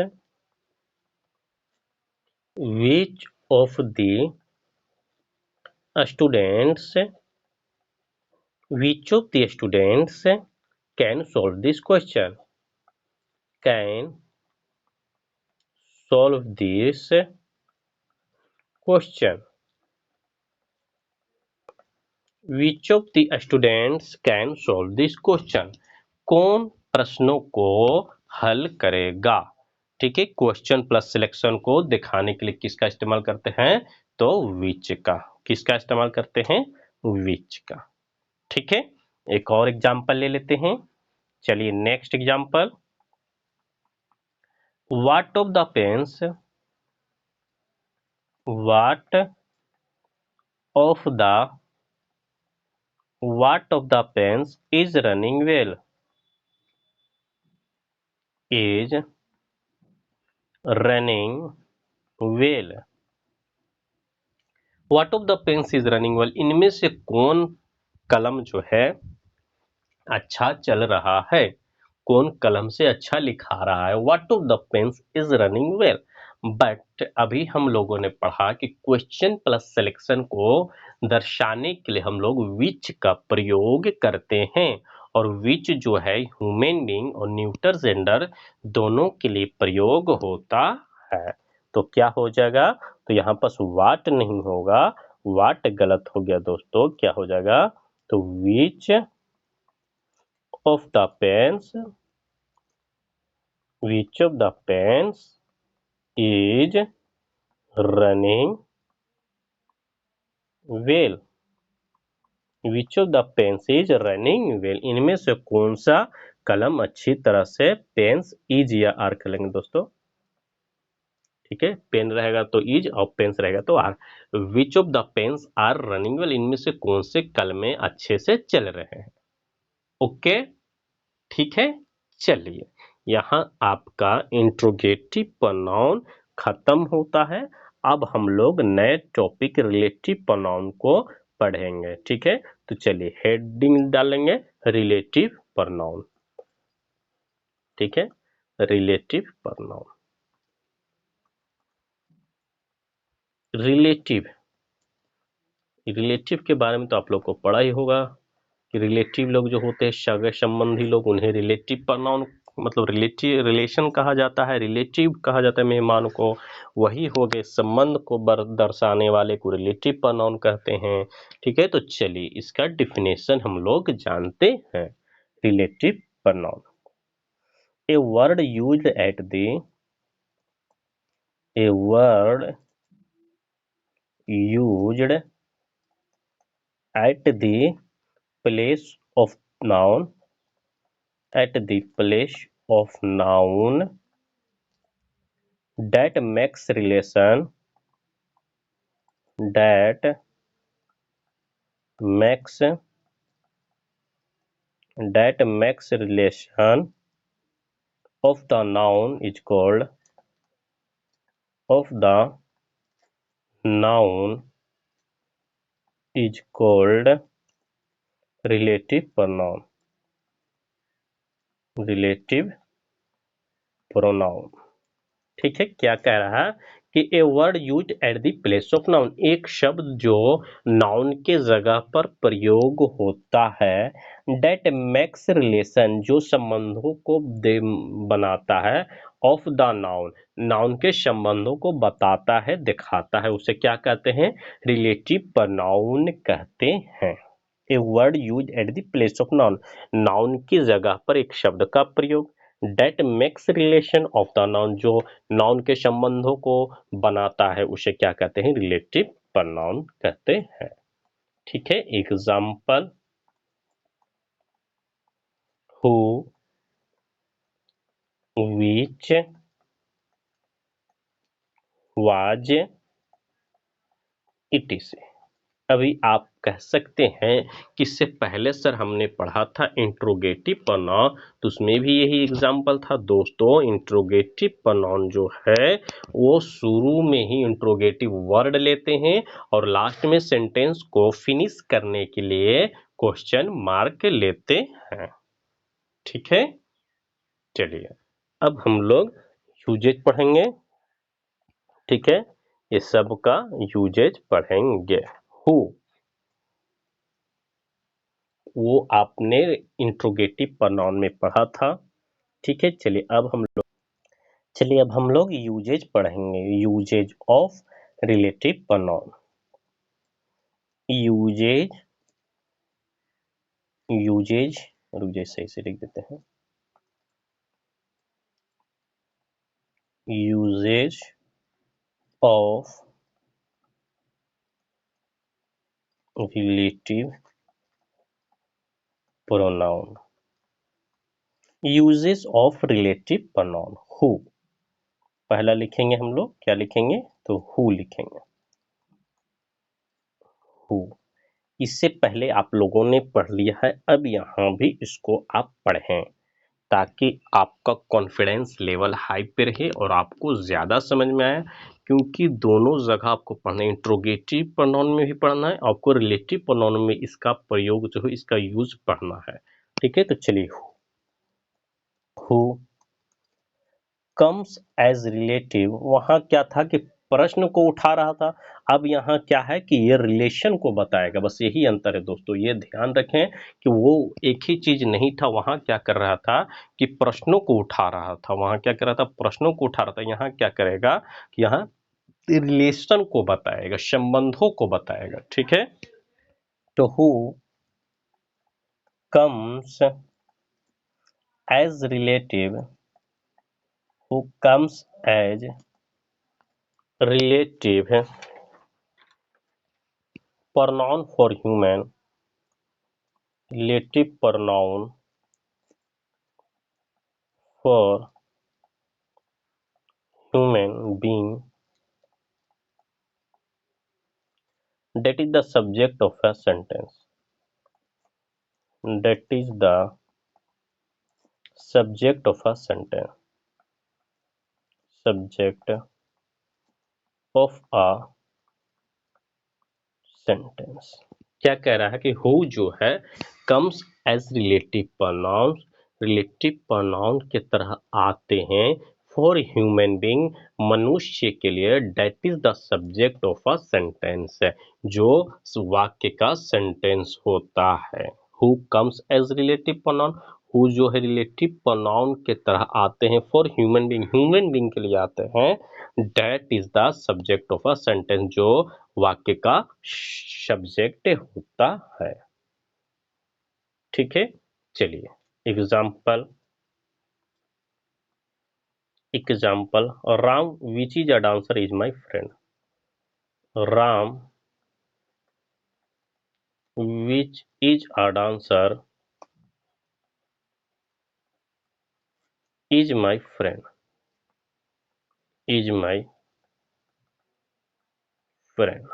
which of the students can solve this question, can solve this question. Which of the students can solve this question? कौन प्रश्नों को हल करेगा? ठीक है, क्वेश्चन प्लस सिलेक्शन को दिखाने के लिए किसका इस्तेमाल करते हैं? तो विच का। किसका इस्तेमाल करते हैं? विच का। ठीक है, एक और एग्जाम्पल ले लेते हैं। चलिए next example, what of the pens, what of the pens is running well, is running well. What of the pens is running well? इनमें से कौन कलम जो है अच्छा चल रहा है? कौन कलम से अच्छा लिखा रहा है? What of the pens is running well? But अभी हम लोगों ने पढ़ा कि क्वेश्चन प्लस सिलेक्शन को दर्शाने के लिए हम लोग विच का प्रयोग करते हैं, और विच जो है ह्यूमन बीइंग और न्यूटर जेंडर दोनों के लिए प्रयोग होता है। तो क्या हो जाएगा? तो यहाँ पर वाट नहीं होगा, वाट गलत हो गया दोस्तों। क्या हो जाएगा? तो which of the pens, which of the pens is running well, which of the pens is running well. इनमें से कौन सा कलम अच्छी तरह से, पेन्स इज या आर कर लेंगे दोस्तों। ठीक है, पेन रहेगा तो इज और पेन्स रहेगा तो are. Which of the pens are running well, इनमें से कौन से कलमें अच्छे से चल रहे हैं। ओके, ठीक है। चलिए, यहाँ आपका इंट्रोगेटिव प्रोनाउन खत्म होता है। अब हम लोग नए टॉपिक रिलेटिव प्रोनाउन को पढ़ेंगे। ठीक है, तो चलिए हेडिंग डालेंगे रिलेटिव प्रोनाउन। ठीक है, रिलेटिव प्रोनाउन। रिलेटिव के बारे में तो आप लोग को पढ़ा ही होगा कि रिलेटिव लोग जो होते हैं, सगे संबंधी लोग, उन्हें रिलेटिव प्रोनाउन मतलब रिलेटिव रिलेशन कहा जाता है, रिलेटिव कहा जाता है मेहमान को। वही हो गए, संबंध को दर्शाने वाले को रिलेटिव प्रोनाउन कहते हैं। ठीक है, तो चलिए इसका डिफिनेशन हम लोग जानते हैं। Relative pronoun, a word used at the place of noun, at the place of noun that makes relation of the noun is called relative pronoun। Relative pronoun. ठीक है, क्या कह रहा है कि a word used eight the place of noun, एक शब्द जो नाउन के जगह पर प्रयोग होता है, डेट मैक्स रिलेशन, जो संबंधों को बनाता है, ऑफ द नाउन, नाउन के संबंधों को बताता है, दिखाता है, उसे क्या कहते हैं? रिलेटिव प्रोनाउन कहते हैं। A word use at the place of noun, noun की जगह पर एक शब्द का प्रयोग, that makes relation of the noun, जो नाउन के संबंधों को बनाता है, उसे क्या कहते हैं? रिलेटिव प्रोनाउन कहते हैं। ठीक है, example, who, which, was, etc.. अभी आप कह सकते हैं कि इससे पहले सर हमने पढ़ा था इंट्रोगेटिव प्रोनाउन, तो उसमें भी यही एग्जाम्पल था दोस्तों। इंट्रोगेटिव प्रोनाउन जो है वो शुरू में ही इंट्रोगेटिव वर्ड लेते हैं और लास्ट में सेंटेंस को फिनिश करने के लिए क्वेश्चन मार्क लेते हैं। ठीक है, चलिए अब हम लोग यूजेज पढ़ेंगे, ठीक है, ये सब का यूजेज पढ़ेंगे। हु वो आपने इंट्रोगेटिव प्रोनाउन में पढ़ा था, ठीक है। चलिए अब हम लोग यूजेज पढ़ेंगे, usages of relative pronoun. Usages usages usages सही से लिख देते हैं, usages of relative pronoun. Usages of relative pronoun. Who पहला लिखेंगे हम लोग, क्या लिखेंगे, तो हु लिखेंगे, हु। इससे पहले आप लोगों ने पढ़ लिया है, अब यहाँ भी इसको आप पढ़ें ताकि आपका कॉन्फिडेंस लेवल हाई पे रहे और आपको ज्यादा समझ में आए, क्योंकि दोनों जगह आपको पढ़ना है, इंट्रोगेटिव प्रोनाउन में भी पढ़ना है, आपको रिलेटिव प्रोनाउन में इसका प्रयोग जो है, इसका यूज पढ़ना है, ठीक है। तो चलिए हु कम्स एज रिलेटिव, वहां क्या था कि प्रश्न को उठा रहा था, अब यहाँ क्या है कि ये रिलेशन को बताएगा, बस यही अंतर है दोस्तों, ये ध्यान रखें कि वो एक ही चीज नहीं था, वहां क्या कर रहा था कि प्रश्नों को उठा रहा था, वहां क्या कर रहा था, प्रश्नों को उठा रहा था, यहाँ क्या करेगा कि यहाँ रिलेशन को बताएगा, संबंधों को बताएगा, ठीक है। तो who comes as relative, who comes as relative pronoun for human, relative pronoun for human being, that is the subject of a sentence, that is the subject of a sentence, subject of a sentence। क्या कह रहा है कि who जो है comes as relative pronoun के तरह आते हैं for human being, मनुष्य के लिए, that is the subject of a sentence, जो वाक्य का सेंटेंस होता है। who comes as relative pronoun, who जो है रिलेटिव प्रोनाउन के तरह आते हैं फॉर ह्यूमन बीइंग के लिए आते हैं, that is the subject of a sentence, जो वाक्य का सब्जेक्ट होता है, ठीक है। चलिए example Ram which is a dancer is my friend, Ram which is a dancer is my friend, is my friend.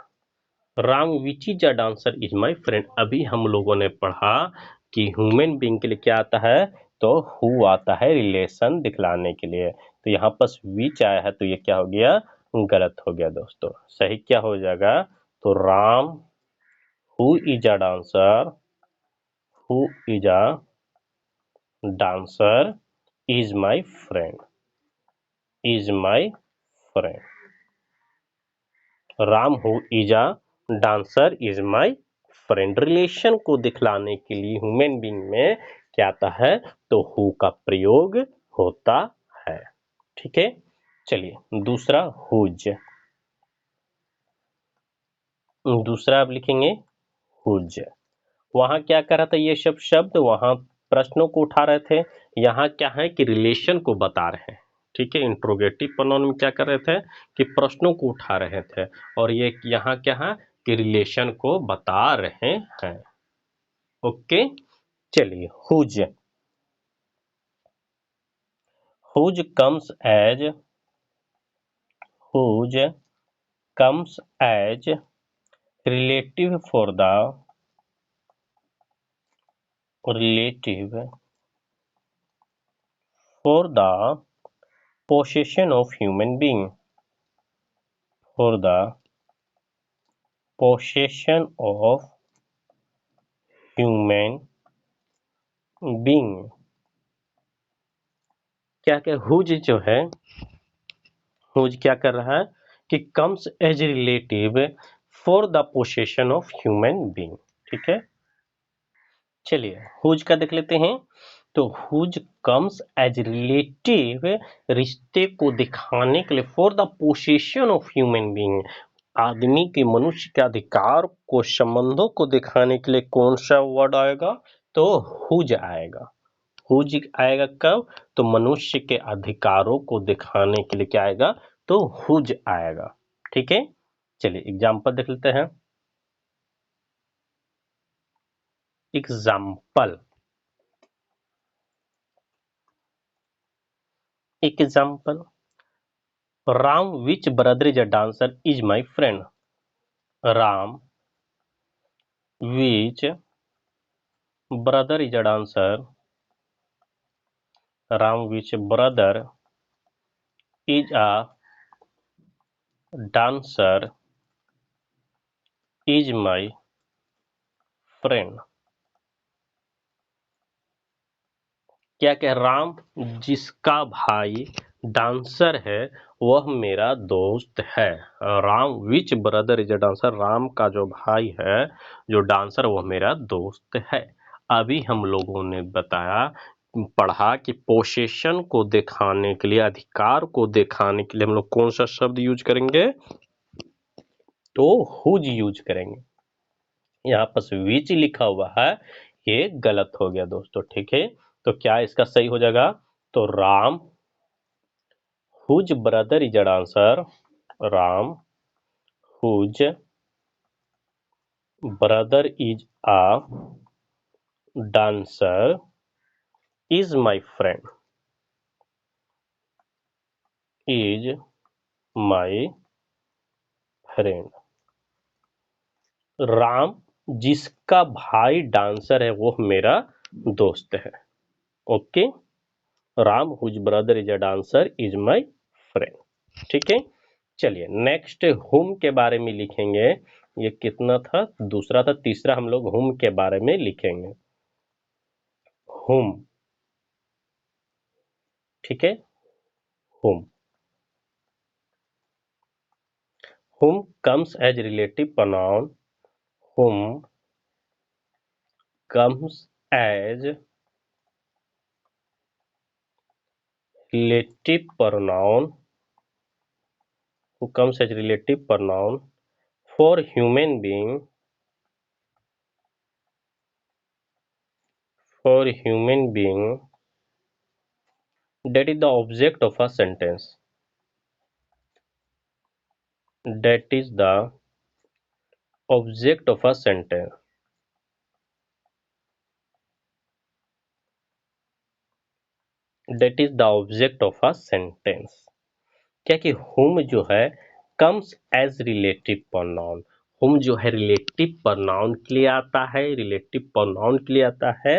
Ram which is a dancer is my friend, अभी हम लोगों ने पढ़ा कि ह्यूमन बीइंग के लिए क्या आता है, तो हु आता है रिलेशन दिखलाने के लिए, तो यहाँ पर विच आया है, तो ये क्या हो गया, गलत हो गया दोस्तों। सही क्या हो जाएगा, तो Ram who is a dancer, who is a dancer is my friend, is my friend. Ram who is a dancer is my friend, relation को दिखलाने के लिए ह्यूमन बीइंग में क्या आता है, तो हु का प्रयोग होता है, ठीक है। चलिए दूसरा हुज, दूसरा आप लिखेंगे हुज। वहां क्या कर रहा था, ये सब शब्द वहां प्रश्नों को उठा रहे थे, यहाँ क्या है कि रिलेशन को बता रहे हैं, ठीक है। इंट्रोगेटिव प्रोनाउन में क्या कर रहे थे कि प्रश्नों को उठा रहे थे, और ये यहाँ क्या है कि रिलेशन को बता रहे हैं, ओके। चलिए whose, whose comes as, whose comes as relative for the, relative for the possession of human being, for the possession of human being, क्या क्या हुज जो है, हुज क्या कर रहा है कि comes as relative for the possession of human being. ठीक है, चलिए हुज का देख लेते हैं। तो हुज कम्स एज रिलेटिव, रिश्ते को दिखाने के लिए, for the possession of human being, आदमी के, मनुष्य के अधिकार को, संबंधों को दिखाने के लिए कौन सा वर्ड आएगा? तो हुज आएगा। हुज आएगा कब? तो मनुष्य के अधिकारों को दिखाने के लिए क्या आएगा? तो हुज आएगा। ठीक है, चलिए एग्जाम्पल देख लेते हैं। Example, example, Ram which brother is a dancer is my friend. Ram which brother is a dancer, Ram which brother is a dancer is my friend. क्या कह, राम जिसका भाई डांसर है वह मेरा दोस्त है। Ram which brother is a dancer, Ram का जो भाई है जो डांसर वह मेरा दोस्त है। अभी हम लोगों ने बताया, पढ़ा कि पोसेशन को दिखाने के लिए, अधिकार को दिखाने के लिए हम लोग कौन सा शब्द यूज करेंगे? तो हुज यूज करेंगे। यहाँ पर विच लिखा हुआ है, ये गलत हो गया दोस्तों। ठीक है, तो क्या इसका सही हो जाएगा? तो Ram whose brother is a dancer, Ram whose brother is a dancer is my friend, is my friend. Ram जिसका भाई डांसर है वो मेरा दोस्त है। Okay, Ram whose brother is a dancer is my friend. ठीक है, चलिए नेक्स्ट हुम के बारे में लिखेंगे। ये कितना था? दूसरा था। तीसरा हम लोग हुम के बारे में लिखेंगे। हुम, ठीक है, whom, whom comes as relative pronoun, whom comes as relative pronoun, who comes as relative pronoun for human being, for human being that is the object of a sentence, that is the object of a sentence, that is the object of a sentence। क्या कि whom जो है comes as relative pronoun, whom जो है relative pronoun के लिए आता है, relative pronoun के लिए आता है।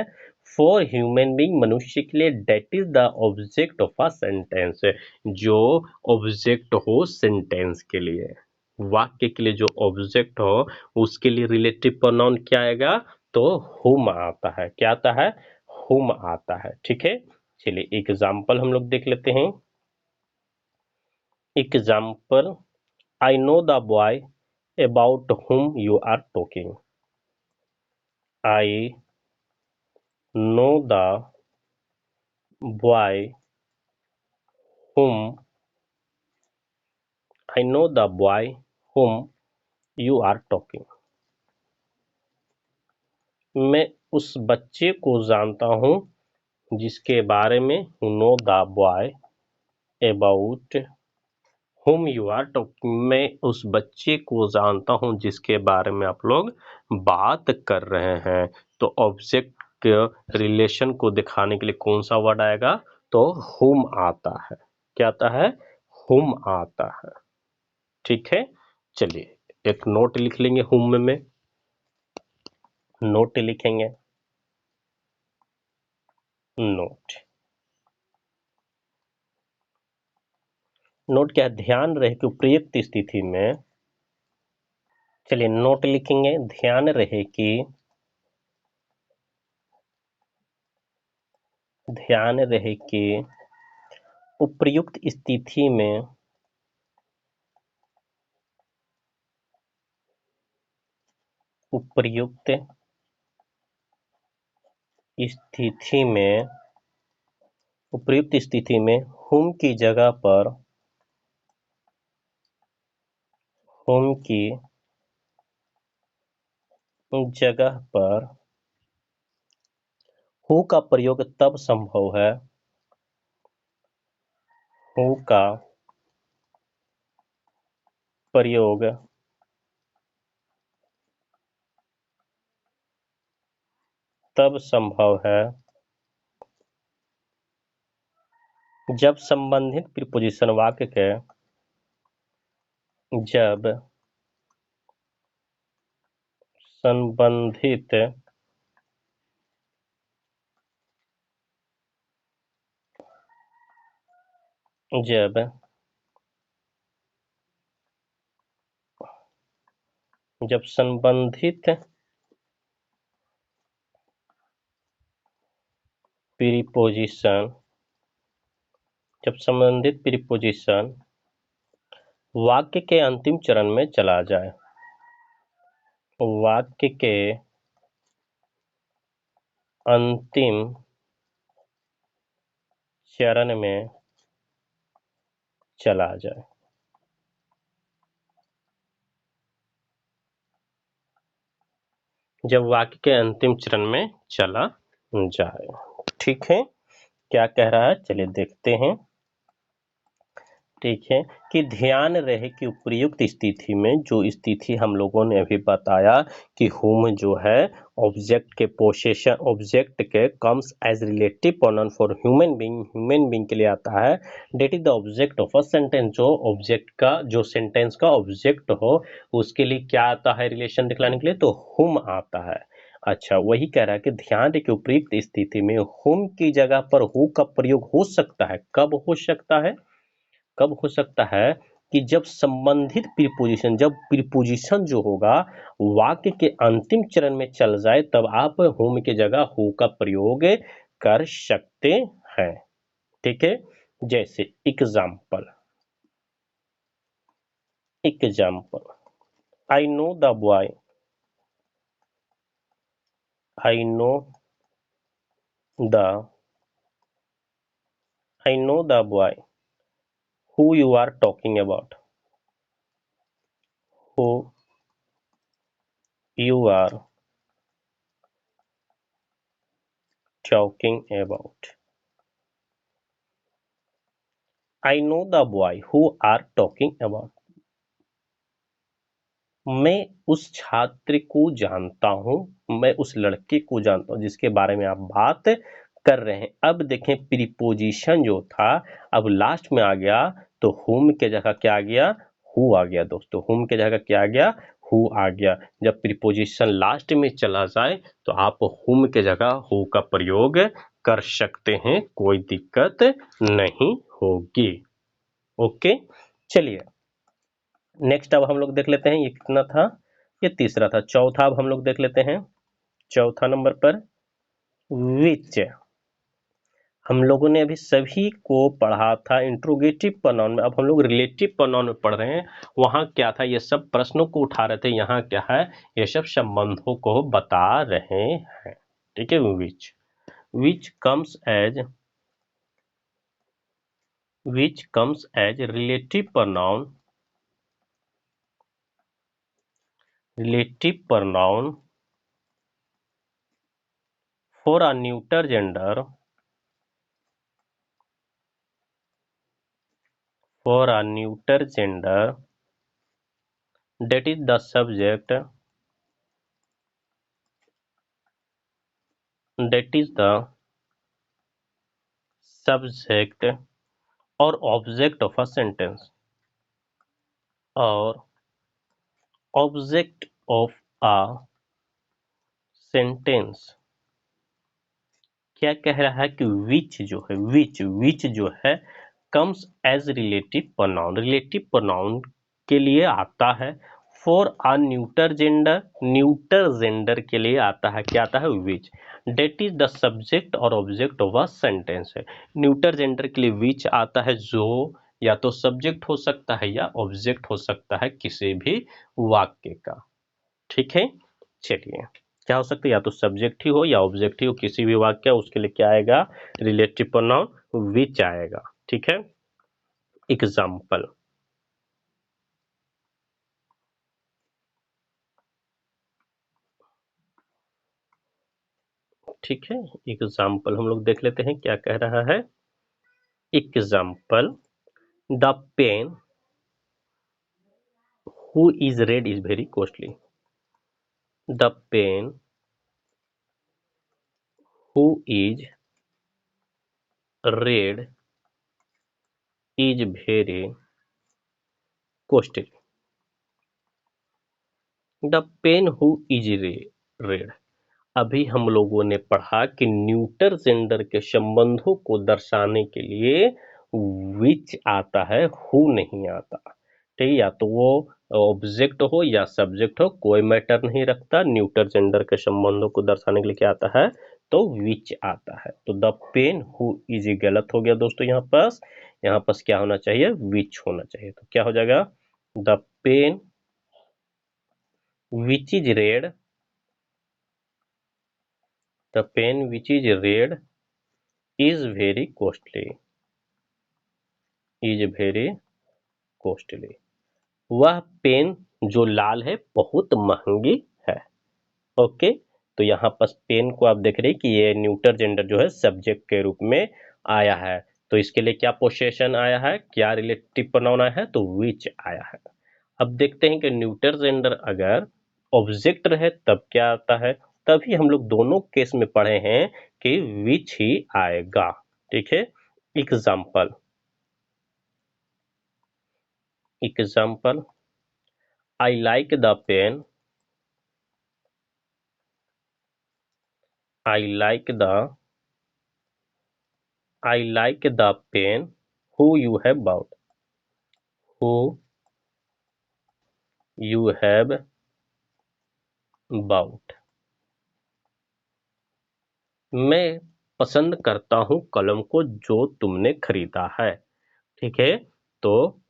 for human being, मनुष्य के लिए, that is the object of a sentence, जो object हो sentence के लिए, वाक्य के लिए जो ऑब्जेक्ट हो उसके लिए रिलेटिव प्रोनाउन क्या आएगा? तो whom आता है। क्या आता है? whom आता है। ठीक है, चलिए एग्जाम्पल हम लोग देख लेते हैं। Example, I know the boy about whom you are talking. I know the boy whom I know the boy whom you are talking. मैं उस बच्चे को जानता हूँ जिसके बारे में, know the boy about whom you are talking, मैं उस बच्चे को जानता हूँ जिसके बारे में आप लोग बात कर रहे हैं। तो ऑब्जेक्ट रिलेशन को दिखाने के लिए कौन सा वर्ड आएगा? तो whom आता है। क्या आता है? whom आता है। ठीक है, चलिए एक नोट लिख लेंगे whom में, नोट लिखेंगे, नोट। नोट क्या? ध्यान रहे कि उपयुक्त स्थिति में, चलिए नोट लिखेंगे, ध्यान रहे कि, ध्यान रहे कि उपर्युक्त स्थिति में उपर्युक्त स्थिति में उपर्युक्त स्थिति में whom की जगह पर whom की जगह पर who का प्रयोग तब संभव है who का प्रयोग तब संभव है जब संबंधित प्रीपोजिशन वाक्य के जब संबंधित जब जब संबंधित प्रीपोजिशन जब संबंधित प्रीपोजिशन वाक्य के अंतिम चरण में चला जाए वाक्य के अंतिम चरण में चला जाए जब वाक्य के अंतिम चरण में चला जाए। ठीक है, क्या कह रहा है चलिए देखते हैं। ठीक है कि ध्यान रहे कि उपर्युक्त स्थिति में जो स्थिति हम लोगों ने अभी बताया कि whom जो है ऑब्जेक्ट के पोसेशन ऑब्जेक्ट के comes as relative pronoun for human being के लिए आता है that is the object of a sentence जो ऑब्जेक्ट का जो सेंटेंस का ऑब्जेक्ट हो उसके लिए क्या आता है रिलेशन दिखलाने के लिए तो whom आता है। अच्छा वही कह रहा है कि ध्यान रहे कि उपयुक्त स्थिति में whom की जगह पर who का प्रयोग हो सकता है कब हो सकता है कब हो सकता है कि जब संबंधित प्रीपोजिशन जब प्रीपोजिशन जो होगा वाक्य के अंतिम चरण में चल जाए तब आप whom की जगह who का प्रयोग कर सकते हैं। ठीक है जैसे example I know the boy I know the boy who you are talking about who you are talking about I know the boy who are talking about मैं उस छात्र को जानता हूं मैं उस लड़के को जानता हूं जिसके बारे में आप बात कर रहे हैं। अब देखें प्रीपोजिशन जो था अब लास्ट में आ गया तो whom के जगह क्या आ गया who आ गया दोस्तों whom के जगह क्या आ गया who आ गया। जब प्रीपोजिशन लास्ट में चला जाए तो आप whom के जगह who का प्रयोग कर सकते हैं कोई दिक्कत नहीं होगी। ओके चलिए नेक्स्ट अब हम लोग देख लेते हैं ये कितना था ये तीसरा था चौथा अब हम लोग देख लेते हैं चौथा नंबर पर विच हम लोगों ने अभी सभी को पढ़ा था इंट्रोगेटिव प्रोनाउन में अब हम लोग रिलेटिव प्रोनाउन में पढ़ रहे हैं वहां क्या था ये सब प्रश्नों को उठा रहे थे यहाँ क्या है ये सब संबंधों को बता रहे हैं। ठीक है which comes as relative pronoun for a neuter gender that is the subject or object of a sentence or object of a sentence क्या कह रहा है कि विच जो है कम्स एज रिलेटिव प्रोनाउन के लिए आता है फॉर अ न्यूटर जेंडर के लिए आता है, क्या आता है, विच। डेट इज द सब्जेक्ट और ऑब्जेक्ट ऑफ अ सेंटेंस है। न्यूटर जेंडर के लिए विच आता है, जो या तो सब्जेक्ट हो सकता है या ऑब्जेक्ट हो सकता है किसी भी वाक्य का। ठीक है, चलिए क्या हो सकता है, या तो सब्जेक्ट ही हो या ऑब्जेक्ट ही हो किसी भी वाक्य, उसके लिए क्या आएगा, रिलेटिव प्रोनाउन विच आएगा। ठीक है, एग्जाम्पल, ठीक है, एग्जाम्पल हम लोग देख लेते हैं क्या कह रहा है। Example, the pen who is red is very costly. The pen who is red is very costly. The pen who is red, अभी हम लोगों ने पढ़ा कि न्यूटर जेंडर के संबंधों को दर्शाने के लिए विच आता है, हु नहीं आता। ठीक है, या तो वो ऑब्जेक्ट हो या सब्जेक्ट हो, कोई मैटर नहीं रखता, न्यूटर जेंडर के संबंधों को दर्शाने के लिए क्या आता है, तो विच आता है। तो द पेन हु इज गलत हो गया दोस्तों, यहाँ पास क्या होना चाहिए, विच होना चाहिए। तो क्या हो जाएगा, the pen which is red, the pen which is red is very costly, is very costly। वह पेन जो लाल है बहुत महंगी है। ओके, तो यहाँ पर पेन को आप देख रहे हैं कि ये न्यूटर जेंडर जो है सब्जेक्ट के रूप में आया है, तो इसके लिए क्या पोसेशन आया है, क्या रिलेटिव प्रोनाउन आया है, तो विच आया है। अब देखते हैं कि न्यूटर जेंडर अगर ऑब्जेक्ट रहे तब क्या आता है, तभी हम लोग दोनों केस में पढ़े हैं कि विच ही आएगा। ठीक है, example, example, I like the pen, I like the, I like the pen who you have bought, who you have bought. मैं पसंद करता हूं कलम को जो तुमने खरीदा है। ठीक है, तो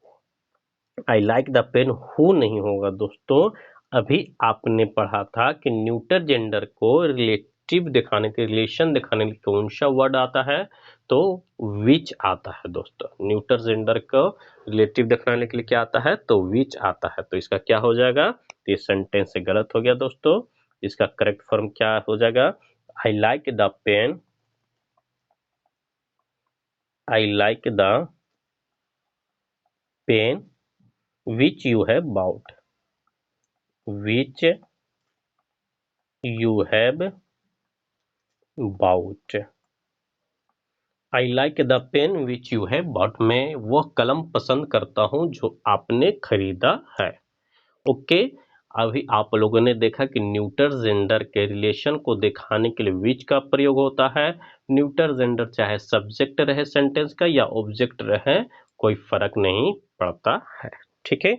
I like the pen who नहीं होगा दोस्तों, अभी आपने पढ़ा था कि न्यूटर जेंडर को रिलेटिव दिखाने के, रिलेशन दिखाने के लिए कौन सा वर्ड आता है, तो विच आता है दोस्तों। न्यूटर जेंडर को रिलेटिव दिखाने के लिए क्या आता है, तो विच आता है। तो इसका क्या हो जाएगा, तो ये सेंटेंस से गलत हो गया दोस्तों। इसका करेक्ट फॉर्म क्या हो जाएगा, I like the pen, I like the pen which you have bought, which you have bought। I like the pen which you have bought, मैं वह कलम पसंद करता हूं जो आपने खरीदा है। ओके, अभी आप लोगों ने देखा कि न्यूटर जेंडर के रिलेशन को दिखाने के लिए विच का प्रयोग होता है। न्यूटर जेंडर चाहे सब्जेक्ट रहे सेंटेंस का या ऑब्जेक्ट रहे, कोई फर्क नहीं पड़ता है। ठीक है,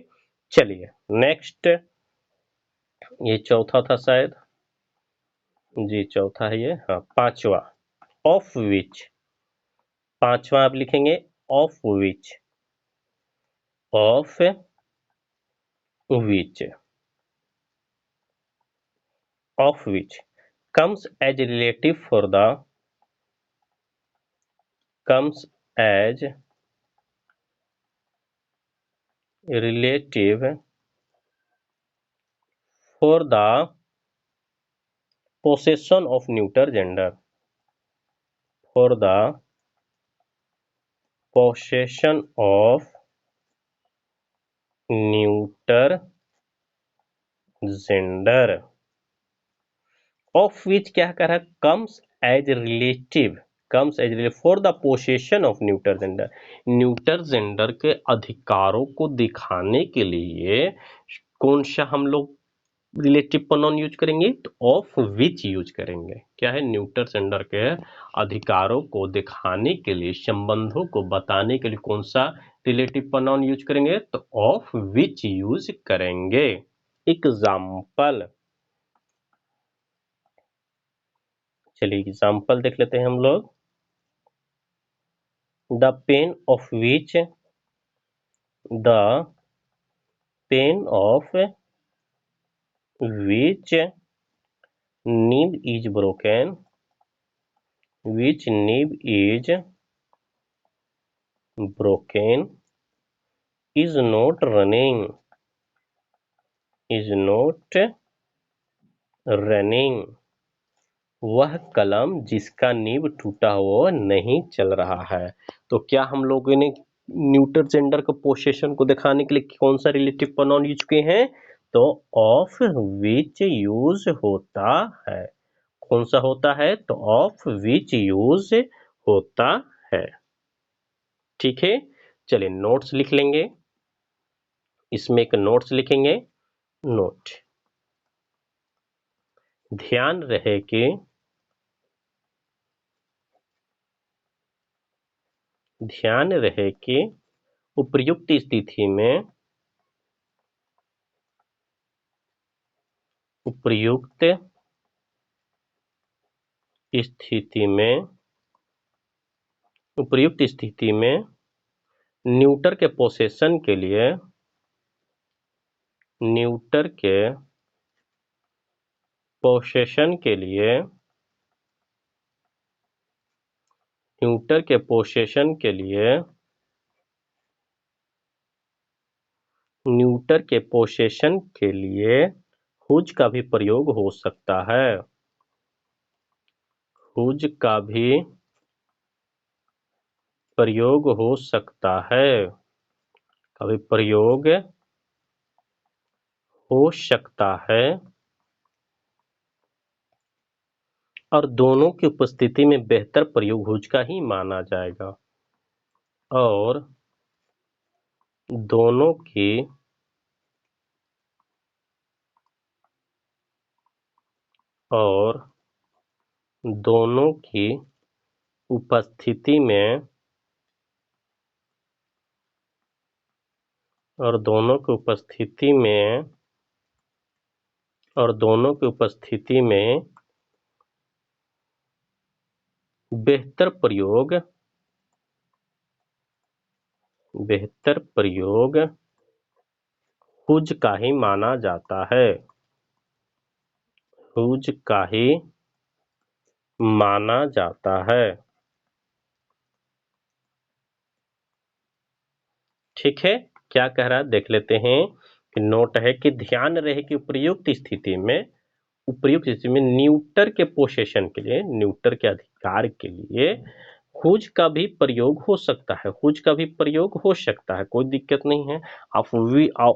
चलिए नेक्स्ट, ये चौथा था शायद, जी चौथा है ये, हाँ पांचवा, ऑफ विच। पांचवा आप लिखेंगे of which, of which, of which comes as relative for the, comes as relative for the possession of neuter gender, for the possession of neuter gender। Of which क्या कर रहा है, comes as relative, comes as relative for the possession of neuter gender. Neuter gender के अधिकारों को दिखाने के लिए कौन सा हम लोग रिलेटिव प्रोनाउन यूज करेंगे, तो ऑफ विच यूज करेंगे। क्या है, न्यूटर जेंडर के अधिकारों को दिखाने के लिए, संबंधों को बताने के लिए कौन सा रिलेटिव प्रोनाउन यूज करेंगे, तो ऑफ विच यूज करेंगे। एग्जाम्पल। चलिए एग्जाम्पल देख लेते हैं हम लोग। The pain of which nib is broken, which nib is broken is not running, वह कलम जिसका नीब टूटा हुआ नहीं चल रहा है। तो क्या हम लोगों ने न्यूटर जेंडर का पोसेशन को दिखाने के लिए कौन सा रिलेटिव प्रोनाउन यूज किए हैं? तो ऑफ विच यूज होता है। कौन सा होता है? तो ऑफ विच यूज होता है। ठीक है, चलिए नोट्स लिख लेंगे। इसमें एक नोट्स लिखेंगे। नोट, ध्यान रहे कि उपर्युक्त स्थिति में न्यूटर के पोसेशन के लिए हुज का भी प्रयोग हो सकता है। हुज का भी प्रयोग हो सकता है। कभी प्रयोग हो सकता है और दोनों की उपस्थिति में बेहतर प्रयोग हुज का ही माना जाएगा। और दोनों की उपस्थिति में बेहतर प्रयोग हुज का ही माना जाता है। हुज का ही माना जाता है। ठीक है, क्या कह रहा है देख लेते हैं। कि नोट है कि ध्यान रहे कि उपर्युक्त स्थिति में न्यूटर के पोसेशन के लिए, न्यूटर के अधिकार के लिए हुज का भी प्रयोग हो सकता है। हुज का भी प्रयोग हो सकता है, कोई दिक्कत नहीं है। आप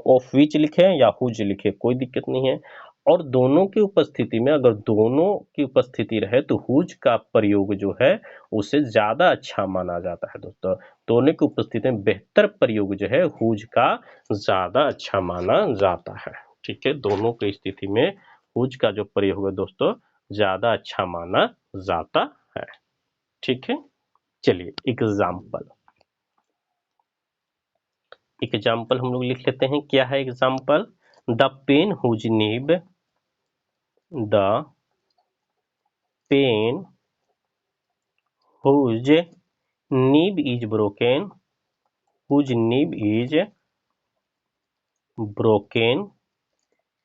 ऑफ विच लिखे या हुज लिखे, कोई दिक्कत नहीं है। और दोनों की उपस्थिति में, अगर दोनों की उपस्थिति रहे तो हुज का प्रयोग जो है उसे ज्यादा अच्छा माना जाता है। दोस्तों, दोनों की उपस्थिति में बेहतर प्रयोग जो है हुज का ज्यादा अच्छा माना जाता है। ठीक है, दोनों की स्थिति में हुज का जो प्रयोग है दोस्तों ज्यादा अच्छा माना जाता है। ठीक है, चलिए एग्जाम्पल हम लोग लिख लेते हैं। क्या है example? The pen whose nib is broken,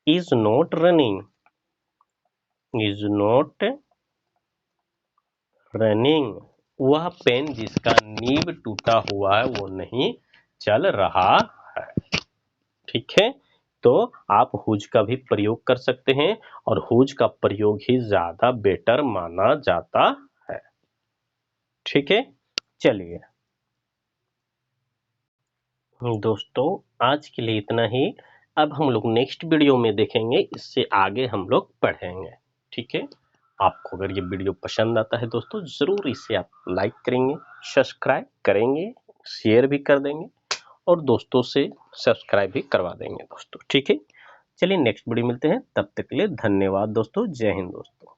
is not running, वह पेन जिसका नीब टूटा हुआ है वो नहीं चल रहा है। ठीक है, तो आप हुज का भी प्रयोग कर सकते हैं और हुज का प्रयोग ही ज्यादा बेटर माना जाता है। ठीक है, चलिए दोस्तों आज के लिए इतना ही। अब हम लोग नेक्स्ट वीडियो में देखेंगे, इससे आगे हम लोग पढ़ेंगे। ठीक है, आपको अगर ये वीडियो पसंद आता है दोस्तों जरूर इसे आप लाइक करेंगे, सब्सक्राइब करेंगे, शेयर भी कर देंगे और दोस्तों से सब्सक्राइब भी करवा देंगे दोस्तों। ठीक है, चलिए नेक्स्ट वीडियो मिलते हैं, तब तक के लिए धन्यवाद दोस्तों। जय हिंद दोस्तों।